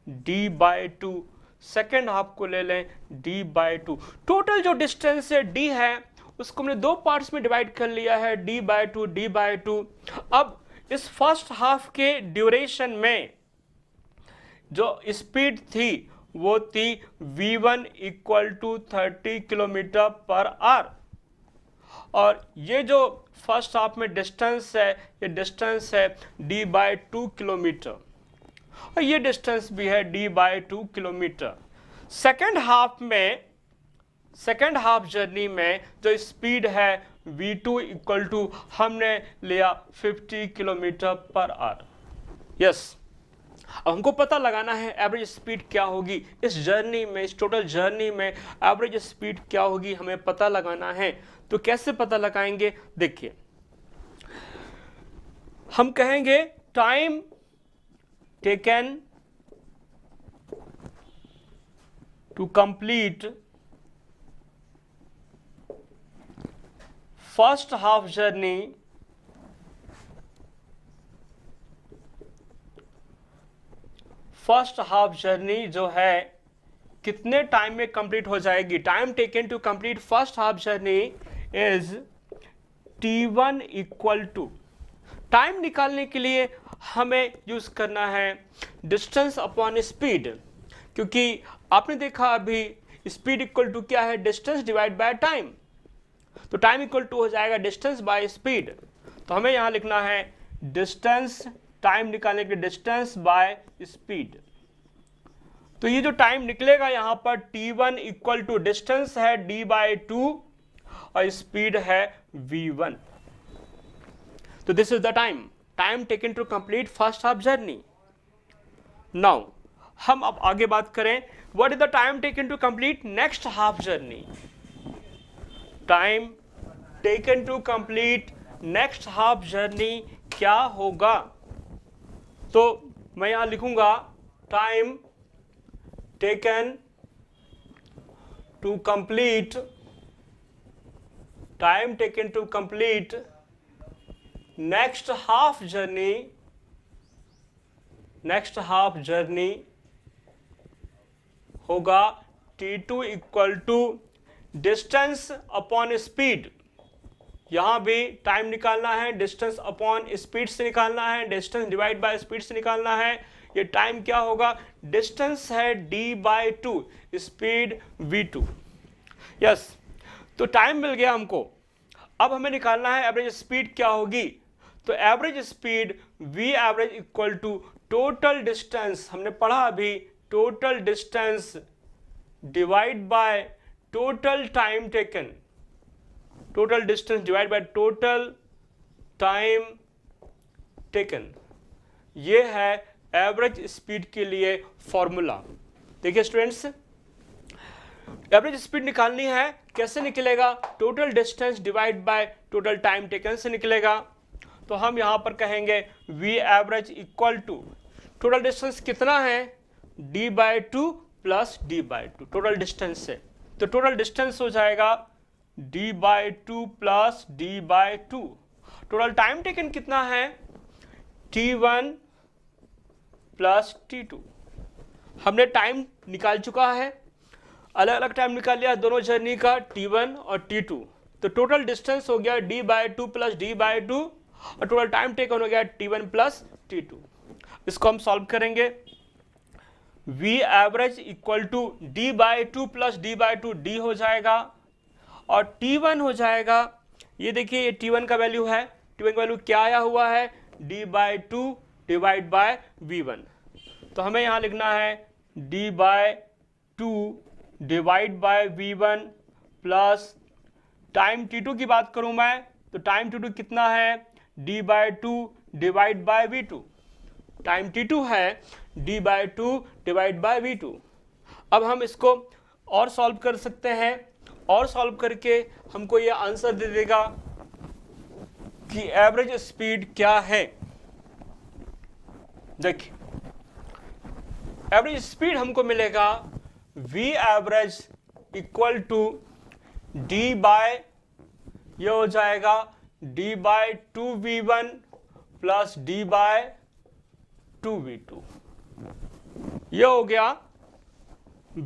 d/2, सेकेंड हाफ को ले लें d/2। टोटल जो डिस्टेंस है d है उसको हमने दो पार्ट्स में डिवाइड कर लिया है d/2। अब इस फर्स्ट हाफ के ड्यूरेशन में जो स्पीड थी वो थी v1 = 30 किलोमीटर पर आवर और ये जो फर्स्ट हाफ में डिस्टेंस है ये डिस्टेंस है d/2 किलोमीटर और ये डिस्टेंस भी है d/2 kilometre. Second half journey में जो स्पीड है v2 = हमने लिया 50 किलोमीटर पर आवर। यस, अब हमको पता लगाना है एवरेज स्पीड क्या होगी इस जर्नी में, इस टोटल जर्नी में एवरेज स्पीड क्या होगी हमें पता लगाना है। तो कैसे पता लगाएंगे? देखिए हम कहेंगे time taken to complete first half journey जो है कितने टाइम में कंप्लीट हो जाएगी। Time taken to complete first half journey is t1 = time निकालने के लिए हमें यूज करना है डिस्टेंस अपॉन स्पीड, क्योंकि आपने देखा अभी स्पीड इक्वल टू क्या है, डिस्टेंस डिवाइड बाय टाइम। तो टाइम इक्वल टू हो जाएगा डिस्टेंस बाय स्पीड। तो हमें यहां लिखना है डिस्टेंस, टाइम निकालने के डिस्टेंस बाय स्पीड। तो ये जो टाइम निकलेगा यहां पर t1 = डिस्टेंस है d/2 और स्पीड है v1। तो this is the time taken to complete first half journey. Now हम अब आगे बात करें what is the time taken to complete next half journey. Time taken to complete next half journey क्या होगा? तो मैं यहां लिखूंगा time taken to complete next half journey होगा t2 = डिस्टेंस अपॉन स्पीड। यहां भी टाइम निकालना है, डिस्टेंस अपॉन स्पीड से निकालना है, डिस्टेंस डिवाइड बाय स्पीड से निकालना है। ये टाइम क्या होगा, डिस्टेंस है d/2, स्पीड v2। यस, तो टाइम मिल गया हमको। अब हमें निकालना है एवरेज स्पीड क्या होगी। तो average speed v average = total distance, हमने पढ़ा अभी total distance divide by total time taken, total distance divide by total time taken. ये है एवरेज स्पीड के लिए फॉर्मूला। देखिए स्टूडेंट्स, एवरेज स्पीड निकालनी है, कैसे निकलेगा? Total distance divide by total time taken से निकलेगा। तो हम यहां पर कहेंगे v average = टोटल डिस्टेंस कितना है, d/2 + d/2 टोटल डिस्टेंस से। तो टोटल डिस्टेंस हो जाएगा d/2 + d/2। Total time taken कितना है, t1 + t2। हमने टाइम निकाल चुका है, अलग अलग टाइम निकाल लिया दोनों जर्नी का, t1 और t2। तो टोटल डिस्टेंस हो गया d/2 + d/2 और टोटल टाइम टेकन हो गया t1 + t2। इसको हम सॉल्व करेंगे। v average = d/2 + d/2 d हो जाएगा और t1 हो जाएगा, ये देखिए ये t1 का वैल्यू है, t1 का वैल्यू क्या आया हुआ है, d/2 डिवाइड बाय V1। तो हमें यहाँ लिखना है D/2 divide by V1 plus time T2 की बात करूं मैं तो टाइम T2 कितना है, D/2 divide by V2। Time T2 है D/2 डिवाइड बाय V2। अब हम इसको और सॉल्व कर सकते हैं, और सॉल्व करके हमको ये आंसर दे देगा कि एवरेज स्पीड क्या है। देखिए एवरेज स्पीड हमको मिलेगा V average equal to D by, ये हो जाएगा D/2V1 प्लस D/2V2। ये हो गया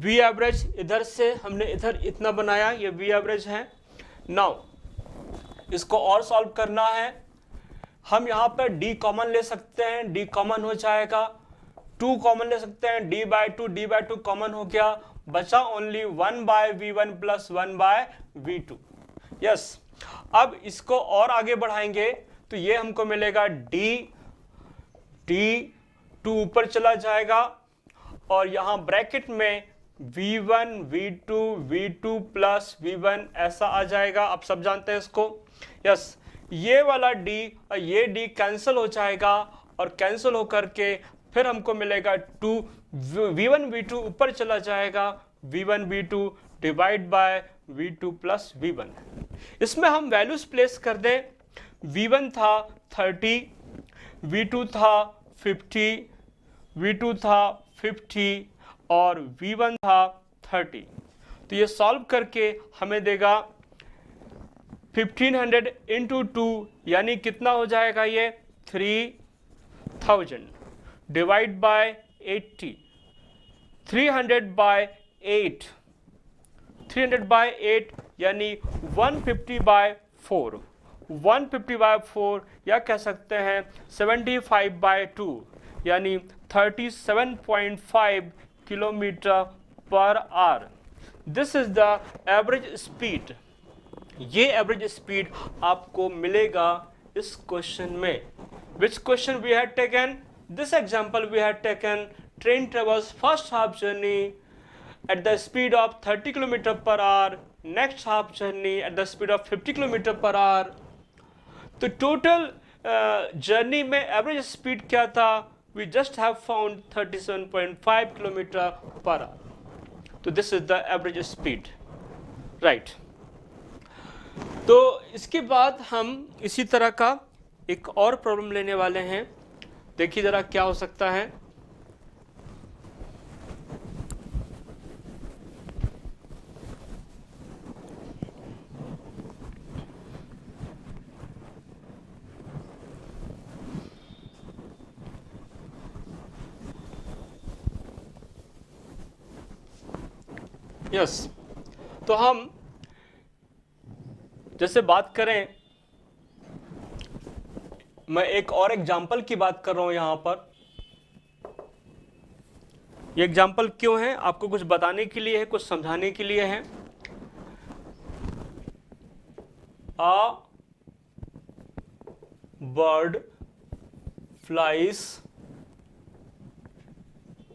V एवरेज। इधर से हमने इधर इतना बनाया, ये V एवरेज है। नाउ इसको और सॉल्व करना है। हम यहाँ पर D कॉमन ले सकते हैं, D कॉमन हो जाएगा, 2 कॉमन ले सकते हैं, D/2 कॉमन हो गया, बचा only 1/V1 plus 1/V2। Yes, अब इसको और आगे बढ़ाएंगे तो ये हमको मिलेगा D2 ऊपर चला जाएगा और यहां ब्रैकेट में V1 V2 प्लस V1 ऐसा आ जाएगा। आप सब जानते हैं इसको। यस, ये वाला D और ये D कैंसिल हो जाएगा और कैंसिल हो करके फिर हमको मिलेगा 2 V1 V2 ऊपर चला जाएगा, V1 V2 divide by V2 plus V1। इसमें हम वैल्यूज प्लेस कर दें। V1 था 30, V2 था 50, V2 था 50 और V1 था 30। तो ये सॉल्व करके हमें देगा 1500 इंटू 2 यानी कितना हो जाएगा, ये 3000 डिवाइड बाय 80, 300/8 यानी 150/4, 150/4 या कह सकते हैं 75/2 यानी 37.5 kilometre per hour. This is the average speed. ये एवरेज स्पीड आपको मिलेगा इस क्वेश्चन में। Which question we had taken? This example we had taken train travels first half journey at the speed of 30 km per hour, next half journey at the speed of 50 km per hour। तो total journey में average speed क्या था? We just have found 37.5 km per hour। तो this is the average speed, right? तो इसके बाद हम इसी तरह का एक और प्रॉब्लम लेने वाले हैं। देखिए जरा क्या हो सकता है। यस, तो हम जैसे बात करें, मैं एक और एग्जाम्पल की बात कर रहा हूं यहां पर। ये एग्जाम्पल क्यों है? आपको कुछ बताने के लिए है, कुछ समझाने के लिए है। A bird flies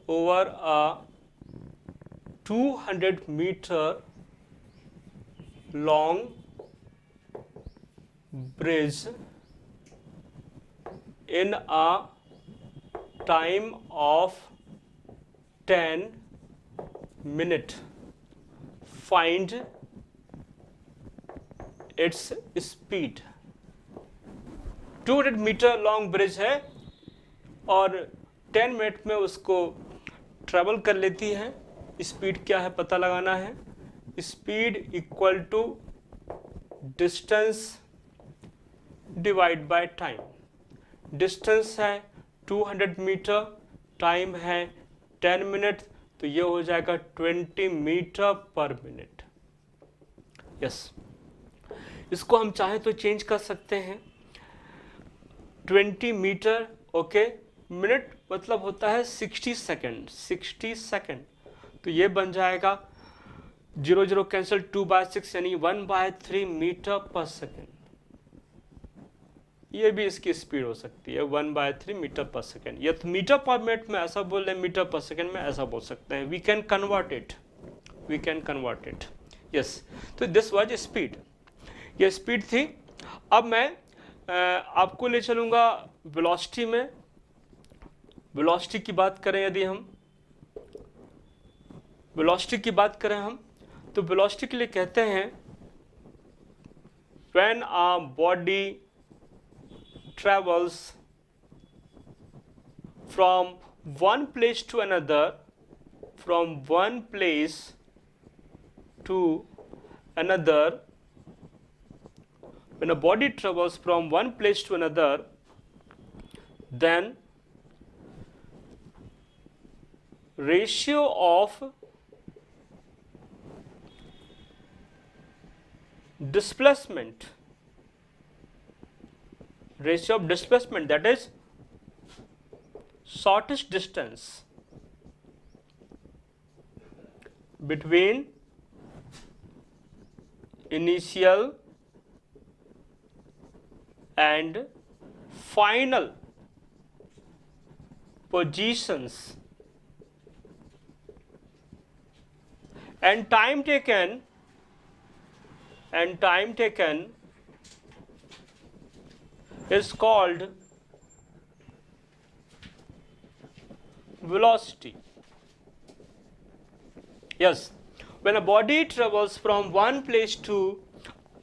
over a 200-meter long bridge in a time of 10 minutes. Find its speed। 200 metre long bridge है और 10 मिनट में उसको ट्रेवल कर लेती है। स्पीड क्या है पता लगाना है। Speed equal to distance divide by time. Distance है 200 मीटर, टाइम है 10 मिनट, तो ये हो जाएगा 20 मीटर पर मिनट। यस, इसको हम चाहे तो चेंज कर सकते हैं। 20 मीटर ओके, मिनट मतलब होता है 60 सेकेंड, 60 सेकेंड, तो ये बन जाएगा 0 0 कैंसिल, 2/6 यानी 1/3 मीटर पर सेकेंड। ये भी इसकी स्पीड हो सकती है 1/3 मीटर पर सेकेंड, या तो मीटर पर मिनट में ऐसा बोल रहे हैं, मीटर पर सेकेंड में ऐसा बोल सकते हैं। We can convert it, yes. तो दिस वाज स्पीड, ये स्पीड थी। अब मैं आपको ले चलूँगा वेलोसिटी में। वेलोसिटी की बात करें, यदि हम वेलोसिटी की बात करें हम, तो वेलोसिटी के लिए कहते हैं when a body travels from one place to another, from one place to another, when a body travels from one place to another, then ratio of displacement, that is shortest distance between initial and final positions and time taken is called velocity. Yes, when a body travels from one place to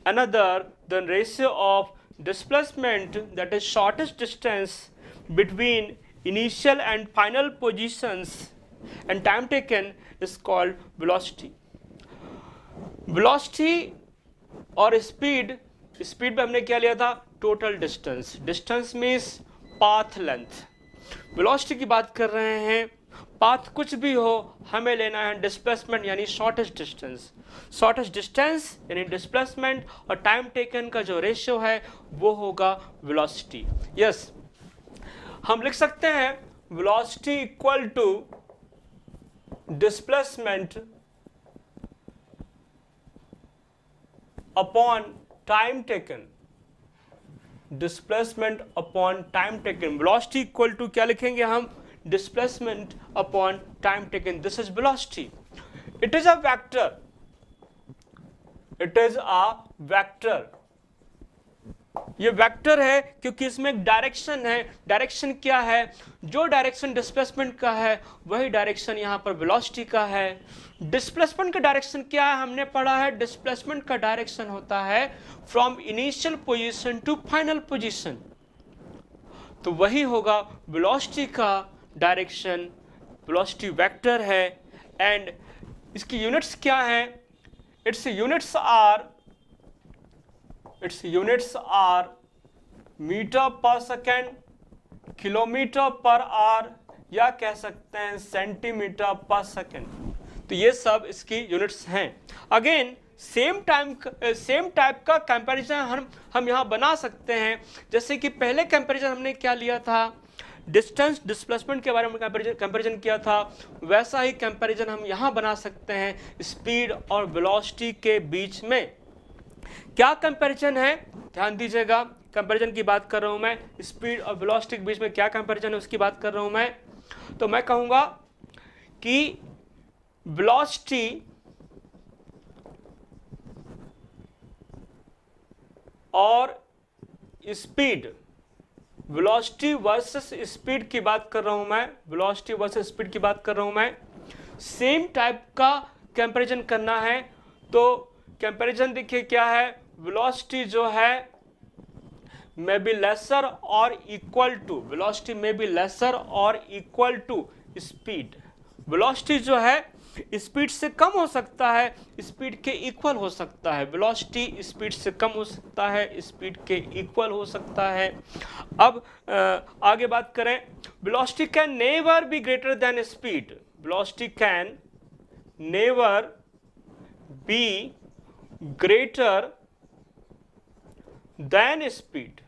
another, the ratio of displacement, that is shortest distance between initial and final positions and time taken, is called velocity. Velocity और स्पीड पे हमने क्या लिया था? Total distance. Distance means path length. Velocity की बात कर रहे हैं, पाथ कुछ भी हो, हमें लेना है डिस्प्लेसमेंट यानी शॉर्टेस्ट डिस्टेंस। शॉर्टेस्ट डिस्टेंस यानी डिस्प्लेसमेंट और टाइम टेकन का जो रेशियो है वो होगा वेलोसिटी। यस, हम लिख सकते हैं velocity equal to displacement upon time taken. Displacement upon time taken, velocity equal to क्या लिखेंगे हम? Displacement upon time taken. This is velocity. It is a vector, ये वेक्टर है क्योंकि इसमें एक डायरेक्शन है। डायरेक्शन क्या है? जो डायरेक्शन डिस्प्लेसमेंट का है वही डायरेक्शन यहां पर वेलोसिटी का है। डिस्प्लेसमेंट का डायरेक्शन क्या है? हमने पढ़ा है डिस्प्लेसमेंट का डायरेक्शन होता है from initial position to final position, तो वही होगा वेलोसिटी का डायरेक्शन। वेलोसिटी वेक्टर है एंड इसकी यूनिट्स क्या है? Its units are metre per second, kilometre per hour, या कह सकते हैं सेंटीमीटर पर सेकेंड। तो ये सब इसकी यूनिट्स हैं। अगेन सेम टाइप का कंपैरिजन हम यहाँ बना सकते हैं। जैसे कि पहले कंपैरिजन हमने क्या लिया था? डिस्टेंस डिस्प्लेसमेंट के बारे में कंपैरिजन किया था, वैसा ही कंपैरिजन हम यहाँ बना सकते हैं स्पीड और वेलोसिटी के बीच में। क्या कंपैरिजन है? ध्यान दीजिएगा, कंपैरिजन की बात कर रहा हूं मैं। स्पीड और वेलोसिटी के बीच में क्या कंपैरिजन है उसकी बात कर रहा हूं मैं। तो मैं कहूंगा कि वेलोसिटी और स्पीड, वेलोसिटी वर्सेस स्पीड की बात कर रहा हूं मैं। वेलोसिटी वर्सेस स्पीड की बात कर रहा हूं मैं। सेम टाइप का कंपैरिजन करना है तो कंपैरिजन देखिए क्या है? वेलोसिटी जो है मे बी लेसर और equal to, velocity may be lesser और इक्वल टू स्पीड। वेलोसिटी जो है स्पीड से कम हो सकता है, स्पीड के इक्वल हो सकता है। वेलोसिटी स्पीड से कम हो सकता है, स्पीड के इक्वल हो सकता है। अब आगे बात करें, velocity can never be greater than speed. Velocity can never be greater than speed.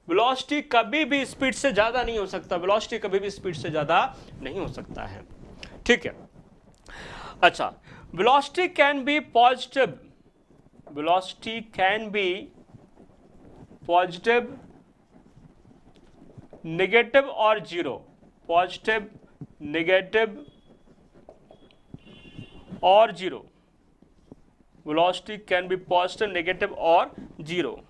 Velocity कभी भी स्पीड से ज्यादा नहीं हो सकता। वेलोसिटी कभी भी स्पीड से ज्यादा नहीं हो सकता है। ठीक है, अच्छा, velocity can be positive, velocity can be positive negative और जीरो, पॉजिटिव, नेगेटिव और zero, velocity can be positive, negative और जीरो।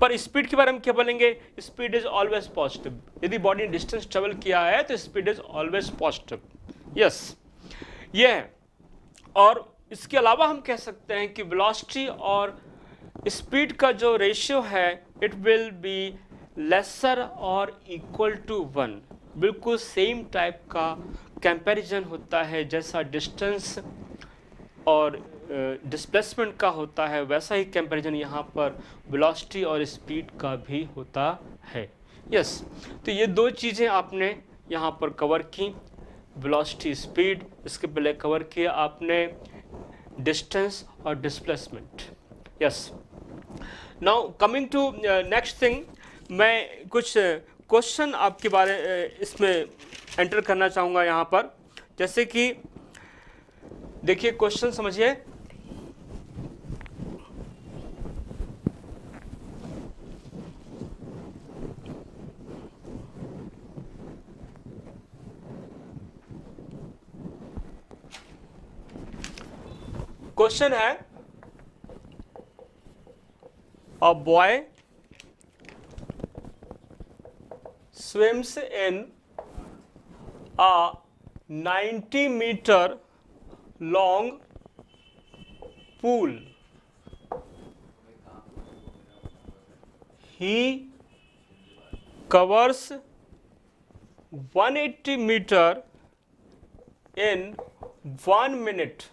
पर स्पीड के बारे में क्या बोलेंगे? Speed is always positive. यदि बॉडी ने डिस्टेंस ट्रेवल किया है तो speed is always positive. Yes, ये है। और इसके अलावा हम कह सकते हैं कि वेलोसिटी और स्पीड का जो रेशियो है इट विल बी लेसर और इक्वल टू 1। बिल्कुल सेम टाइप का कंपैरिजन होता है, जैसा डिस्टेंस और डिस्प्लेसमेंट का होता है वैसा ही कंपैरिजन यहाँ पर वेलोसिटी और स्पीड का भी होता है। यस, तो ये दो चीज़ें आपने यहाँ पर कवर की, वेलोसिटी, स्पीड। इसके पहले कवर किया आपने डिस्टेंस और displacement. Yes, now coming to next thing, मैं कुछ क्वेश्चन आपके बारे इसमें एंटर करना चाहूँगा यहाँ पर। जैसे कि देखिए क्वेश्चन समझिए, क्वेश्चन है a boy swims in a 90-meter long pool. He covers 180 meter in 1 minute.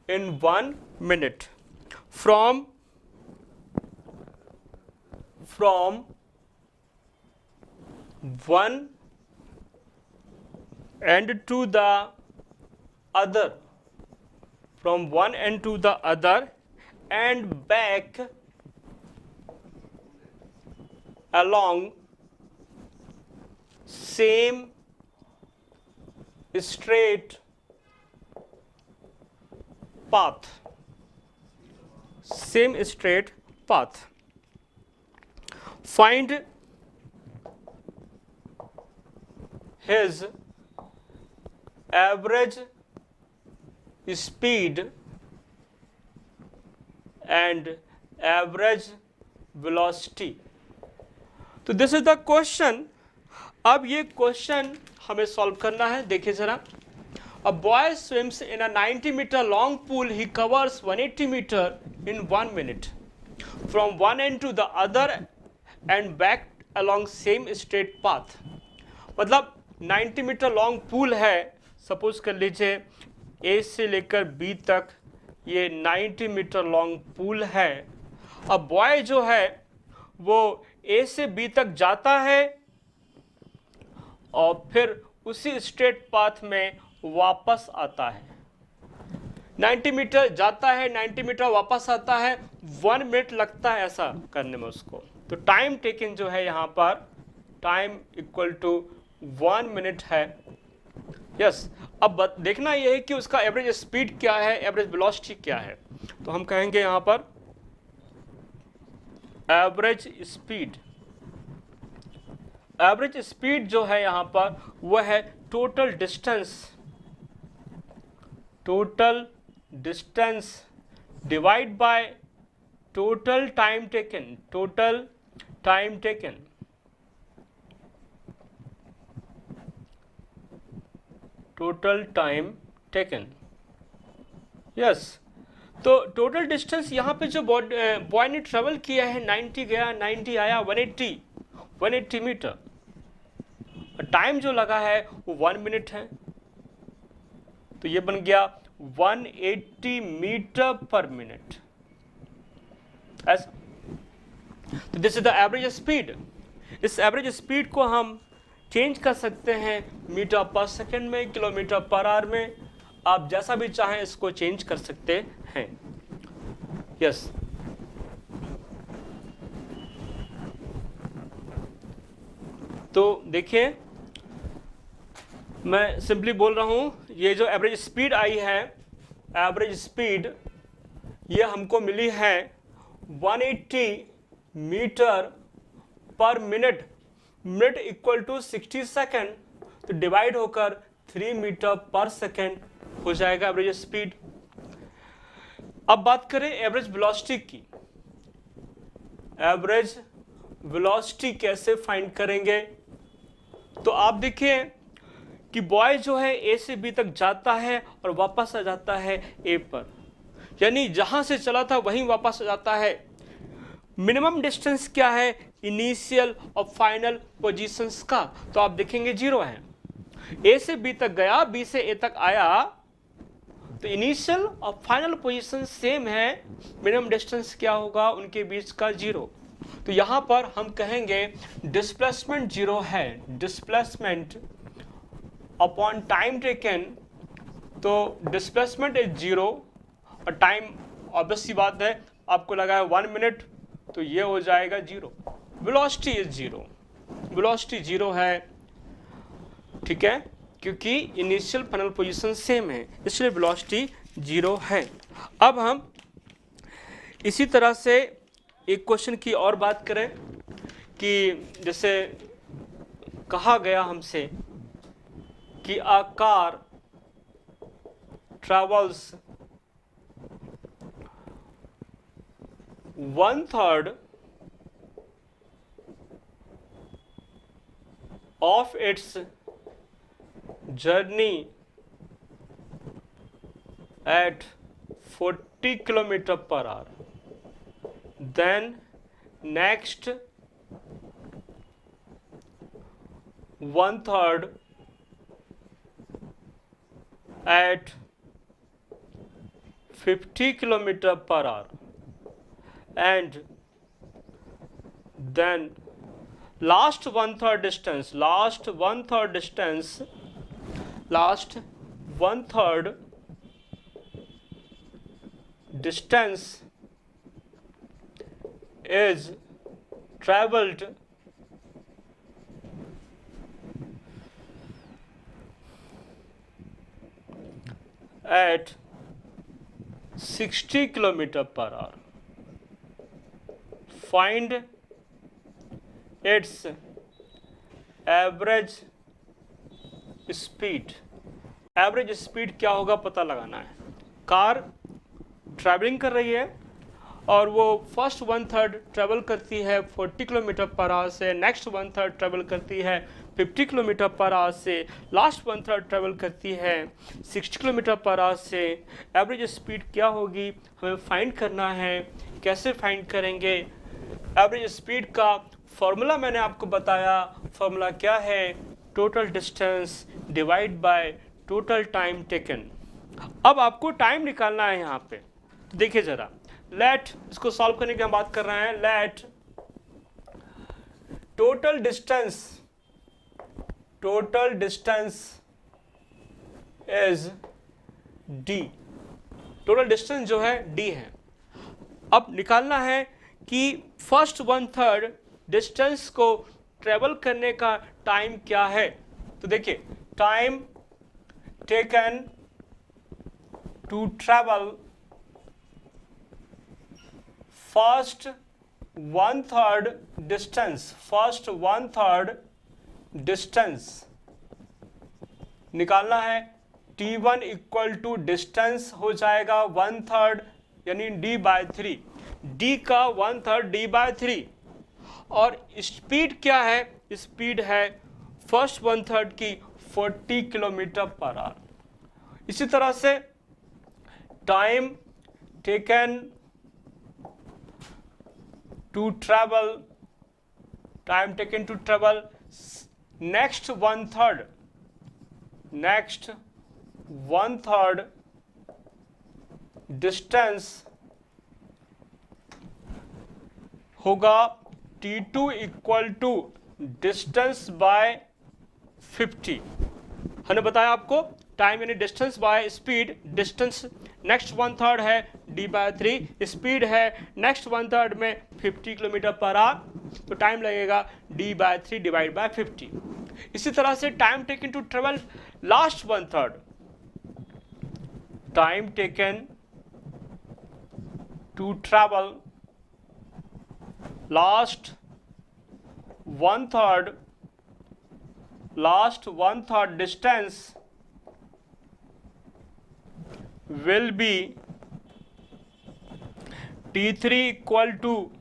In 1 minute from one end to the other, from one end to the other and back along same straight path, same straight path. Find his average speed and average velocity. तो दिस इज द क्वेश्चन। अब ये क्वेश्चन हमें सॉल्व करना है। देखिए जरा, a boy swims in a 90-meter long pool. He covers 180 meter in 1 minute from one end to the other and back along same straight path. मतलब 90 मीटर लॉन्ग पूल है, सपोज कर लीजिए ए से लेकर बी तक ये 90 मीटर लॉन्ग पूल है। अब बॉय जो है वो ए से बी तक जाता है और फिर उसी स्ट्रेट पाथ में वापस आता है। 90 मीटर जाता है, 90 मीटर वापस आता है, 1 मिनट लगता है ऐसा करने में उसको। तो टाइम टेकिंग जो है यहाँ पर, टाइम इक्वल टू 1 मिनट है। यस, अब देखना यह है कि उसका एवरेज स्पीड क्या है, एवरेज वेलोसिटी क्या है। तो हम कहेंगे यहाँ पर एवरेज स्पीड। एवरेज स्पीड जो है यहाँ पर वह है total distance divide by total time taken, total time taken. Total time taken. Yes, तो टोटल डिस्टेंस यहाँ पे जो बॉय ने ट्रेवल किया है, 90 गया, 90 आया, 180 मीटर। टाइम जो लगा है वो 1 मिनट है। तो ये बन गया 180 मीटर पर मिनट। ऐसा, तो this is the average speed. इस एवरेज स्पीड को हम चेंज कर सकते हैं मीटर पर सेकंड में, किलोमीटर पर आवर में। आप जैसा भी चाहें इसको चेंज कर सकते हैं। यस, तो देखिए मैं सिंपली बोल रहा हूं, ये जो एवरेज स्पीड आई है, एवरेज स्पीड ये हमको मिली है 180 metre per minute minute equal to 60 second, तो डिवाइड होकर 3 मीटर पर सेकेंड हो जाएगा एवरेज स्पीड। अब बात करें एवरेज वेलोसिटी की। एवरेज वेलोसिटी कैसे फाइंड करेंगे? तो आप देखिए कि बॉय जो है ए से बी तक जाता है और वापस आ जाता है ए पर, यानी जहां से चला था वहीं वापस आ जाता है। मिनिमम डिस्टेंस क्या है इनिशियल और फाइनल पोजीशंस का? तो आप देखेंगे 0 है। ए से बी तक गया, बी से ए तक आया, तो इनिशियल और फाइनल पोजीशन सेम है, मिनिमम डिस्टेंस क्या होगा उनके बीच का 0। तो यहां पर हम कहेंगे डिस्प्लेसमेंट 0 है, डिस्प्लेसमेंट अपॉन टाइम टेकन, तो डिस्प्लेसमेंट इज 0 और टाइम ऑब्वियस सी बात है, आपको लगा है 1 मिनट, तो ये हो जाएगा 0। वेलोसिटी इज 0, वेलोसिटी 0 है, ठीक है, क्योंकि इनिशियल फाइनल पोजीशन सेम है, इसलिए वेलोसिटी 0 है। अब हम इसी तरह से एक क्वेश्चन की और बात करें कि जैसे कहा गया हमसे कि a car travels 1/3 of its journey at 40 km per hour, then next 1/3 at 50 km per hour, and then last 1/3 distance, last 1/3 distance is traveled at 60 km per hour. Find its average speed. Average speed क्या होगा पता लगाना है। कार ट्रैवलिंग कर रही है और वो फर्स्ट 1/3 ट्रेवल करती है 40 किलोमीटर पर आवर से, नेक्स्ट 1/3 ट्रेवल करती है 50 किलोमीटर पर आवर से, लास्ट 1/3 ट्रेवल करती है 60 किलोमीटर पर आवर से। एवरेज स्पीड क्या होगी हमें फाइंड करना है। कैसे फाइंड करेंगे? एवरेज स्पीड का फॉर्मूला मैंने आपको बताया। फॉर्मूला क्या है? Total distance divide by total time taken. अब आपको टाइम निकालना है यहाँ पे। तो देखिए जरा, लेट, इसको सॉल्व करने की हम बात कर रहे हैं। Let total distance is D. Total distance जो है डी है। अब निकालना है कि फर्स्ट 1/3 डिस्टेंस को ट्रेवल करने का टाइम क्या है। तो देखिए, time taken to travel first 1/3 distance निकालना है। T1 इक्वल टू डिस्टेंस हो जाएगा 1/3 यानी D/3। D का 1/3 D/3। और स्पीड क्या है? स्पीड है फर्स्ट 1/3 की 40 किलोमीटर पर आवर। इसी तरह से time taken to travel next 1/3 distance होगा T2 equal to distance by 50। हमने बताया आपको टाइम यानी distance by speed. Distance next 1/3 है D/3, स्पीड है नेक्स्ट 1/3 में 50 किलोमीटर पर आवर, तो टाइम लगेगा D/3 डिवाइड बाय 50। इसी तरह से time taken to travel last 1/3, time taken to travel last 1/3 last 1/3 distance will be t3 equal to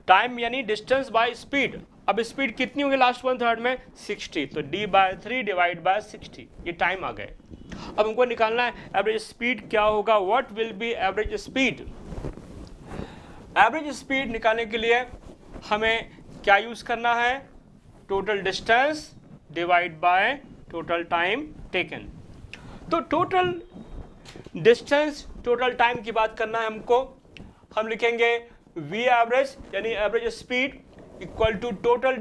time यानी डिस्टेंस बाय स्पीड। अब स्पीड कितनी होगी लास्ट 1/3 में 60, तो d/3 डिवाइड बाय 60, ये टाइम आ गए। अब हमको निकालना है एवरेज स्पीड क्या होगा, what will be average speed. Average speed निकालने के लिए हमें क्या यूज करना है, total distance divide by total time taken. तो टोटल डिस्टेंस टोटल टाइम की बात करना है हमको, हम लिखेंगे v एवरेज यानी average speed equal to total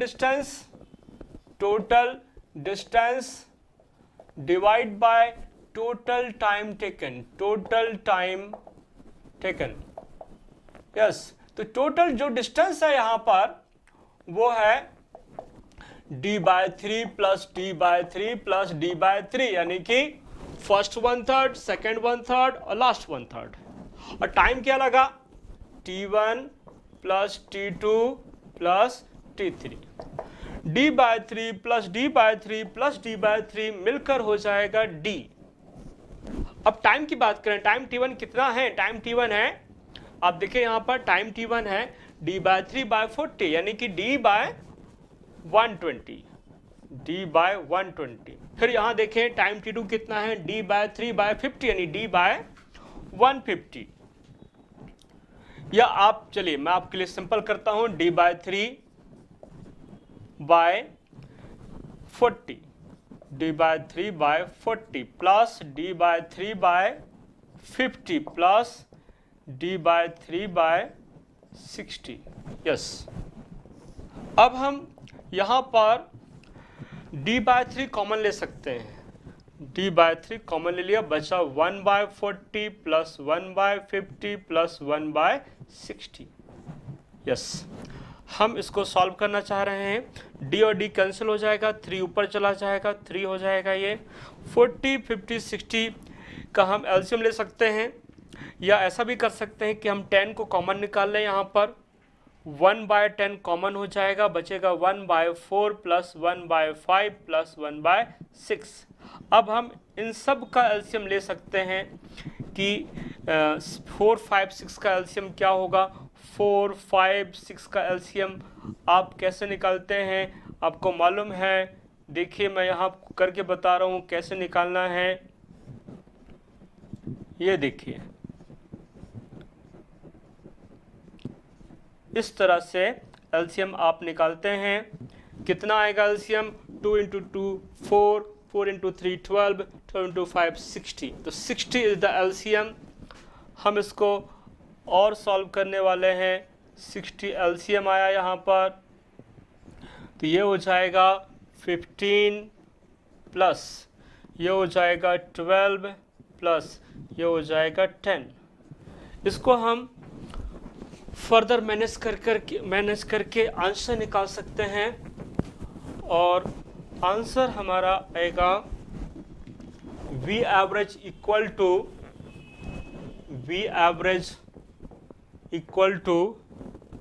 distance divide by total time taken. Yes, तो टोटल जो डिस्टेंस है यहां पर वो है d/3 plus d/3 plus d/3, यानी कि फर्स्ट 1/3, सेकेंड 1/3 और लास्ट 1/3। और टाइम क्या लगा, t1 plus t2 plus t3। d/3 plus d/3 plus d/3 मिलकर हो जाएगा d। अब टाइम की बात करें, टाइम t1 कितना है, टाइम t1 है, आप देखिए यहां पर टाइम t1 है d/3/40, यानी कि d/120। फिर यहां देखें टाइम t2 कितना है, d/3/50, यानी d/150। या आप चलिए मैं आपके लिए सिंपल करता हूं, d/3/40 plus d/3/50 plus d/3/60। Yes, अब हम यहां पर d/3 कॉमन ले सकते हैं, d/3 कॉमन ले लिया, बचा 1/40 प्लस 1/50 प्लस 1/60। यस, हम इसको सॉल्व करना चाह रहे हैं, d और d कैंसिल हो जाएगा, 3 ऊपर चला जाएगा, 3 हो जाएगा। ये 40, 50, 60 का हम एलसीएम ले सकते हैं, या ऐसा भी कर सकते हैं कि हम 10 को कॉमन निकाल लें, यहाँ पर 1/10 कॉमन हो जाएगा, बचेगा 1/4 प्लस 1/5 प्लस 1/6। अब हम इन सब का एलसीएम ले सकते हैं कि 4, 5, 6 का एलसीएम क्या होगा। 4, 5, 6 का एलसीएम आप कैसे निकालते हैं, आपको मालूम है, देखिए मैं यहाँ करके बता रहा हूँ कैसे निकालना है। ये देखिए इस तरह से एलसीएम आप निकालते हैं। कितना आएगा एलसीएम, 2 × 2 4, 4 × 3 12, 12 × 5 60। तो 60 इज द एलसीएम। हम इसको और सॉल्व करने वाले हैं। 60 एलसीएम आया यहाँ पर, तो ये हो जाएगा 15 प्लस ये हो जाएगा 12 प्लस ये हो जाएगा 10। इसको हम फर्दर मैनेज करके आंसर निकाल सकते हैं, और आंसर हमारा आएगा V एवरेज इक्वल टू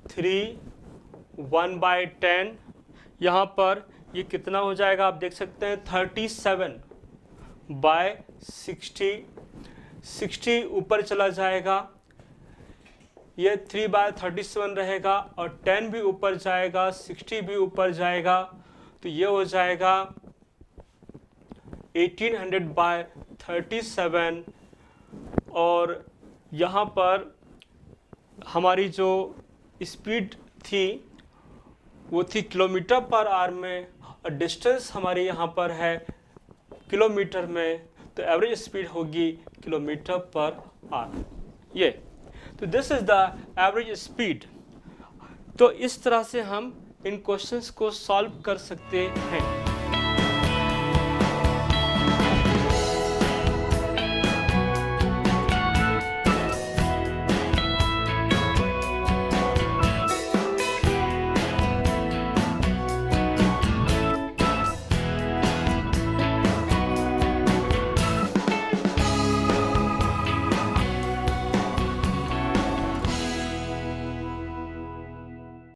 3 1/10। यहाँ पर ये कितना हो जाएगा, आप देख सकते हैं 37/60। 60 ऊपर चला जाएगा, ये 3/37 रहेगा, और 10 भी ऊपर जाएगा, 60 भी ऊपर जाएगा, तो ये हो जाएगा 1800/37। और यहाँ पर हमारी जो स्पीड थी वो थी किलोमीटर पर आवर में, और डिस्टेंस हमारे यहाँ पर है किलोमीटर में, तो एवरेज स्पीड होगी किलोमीटर पर आवर। ये तो this is the average speed. तो इस तरह से हम इन क्वेश्चंस को सॉल्व कर सकते हैं।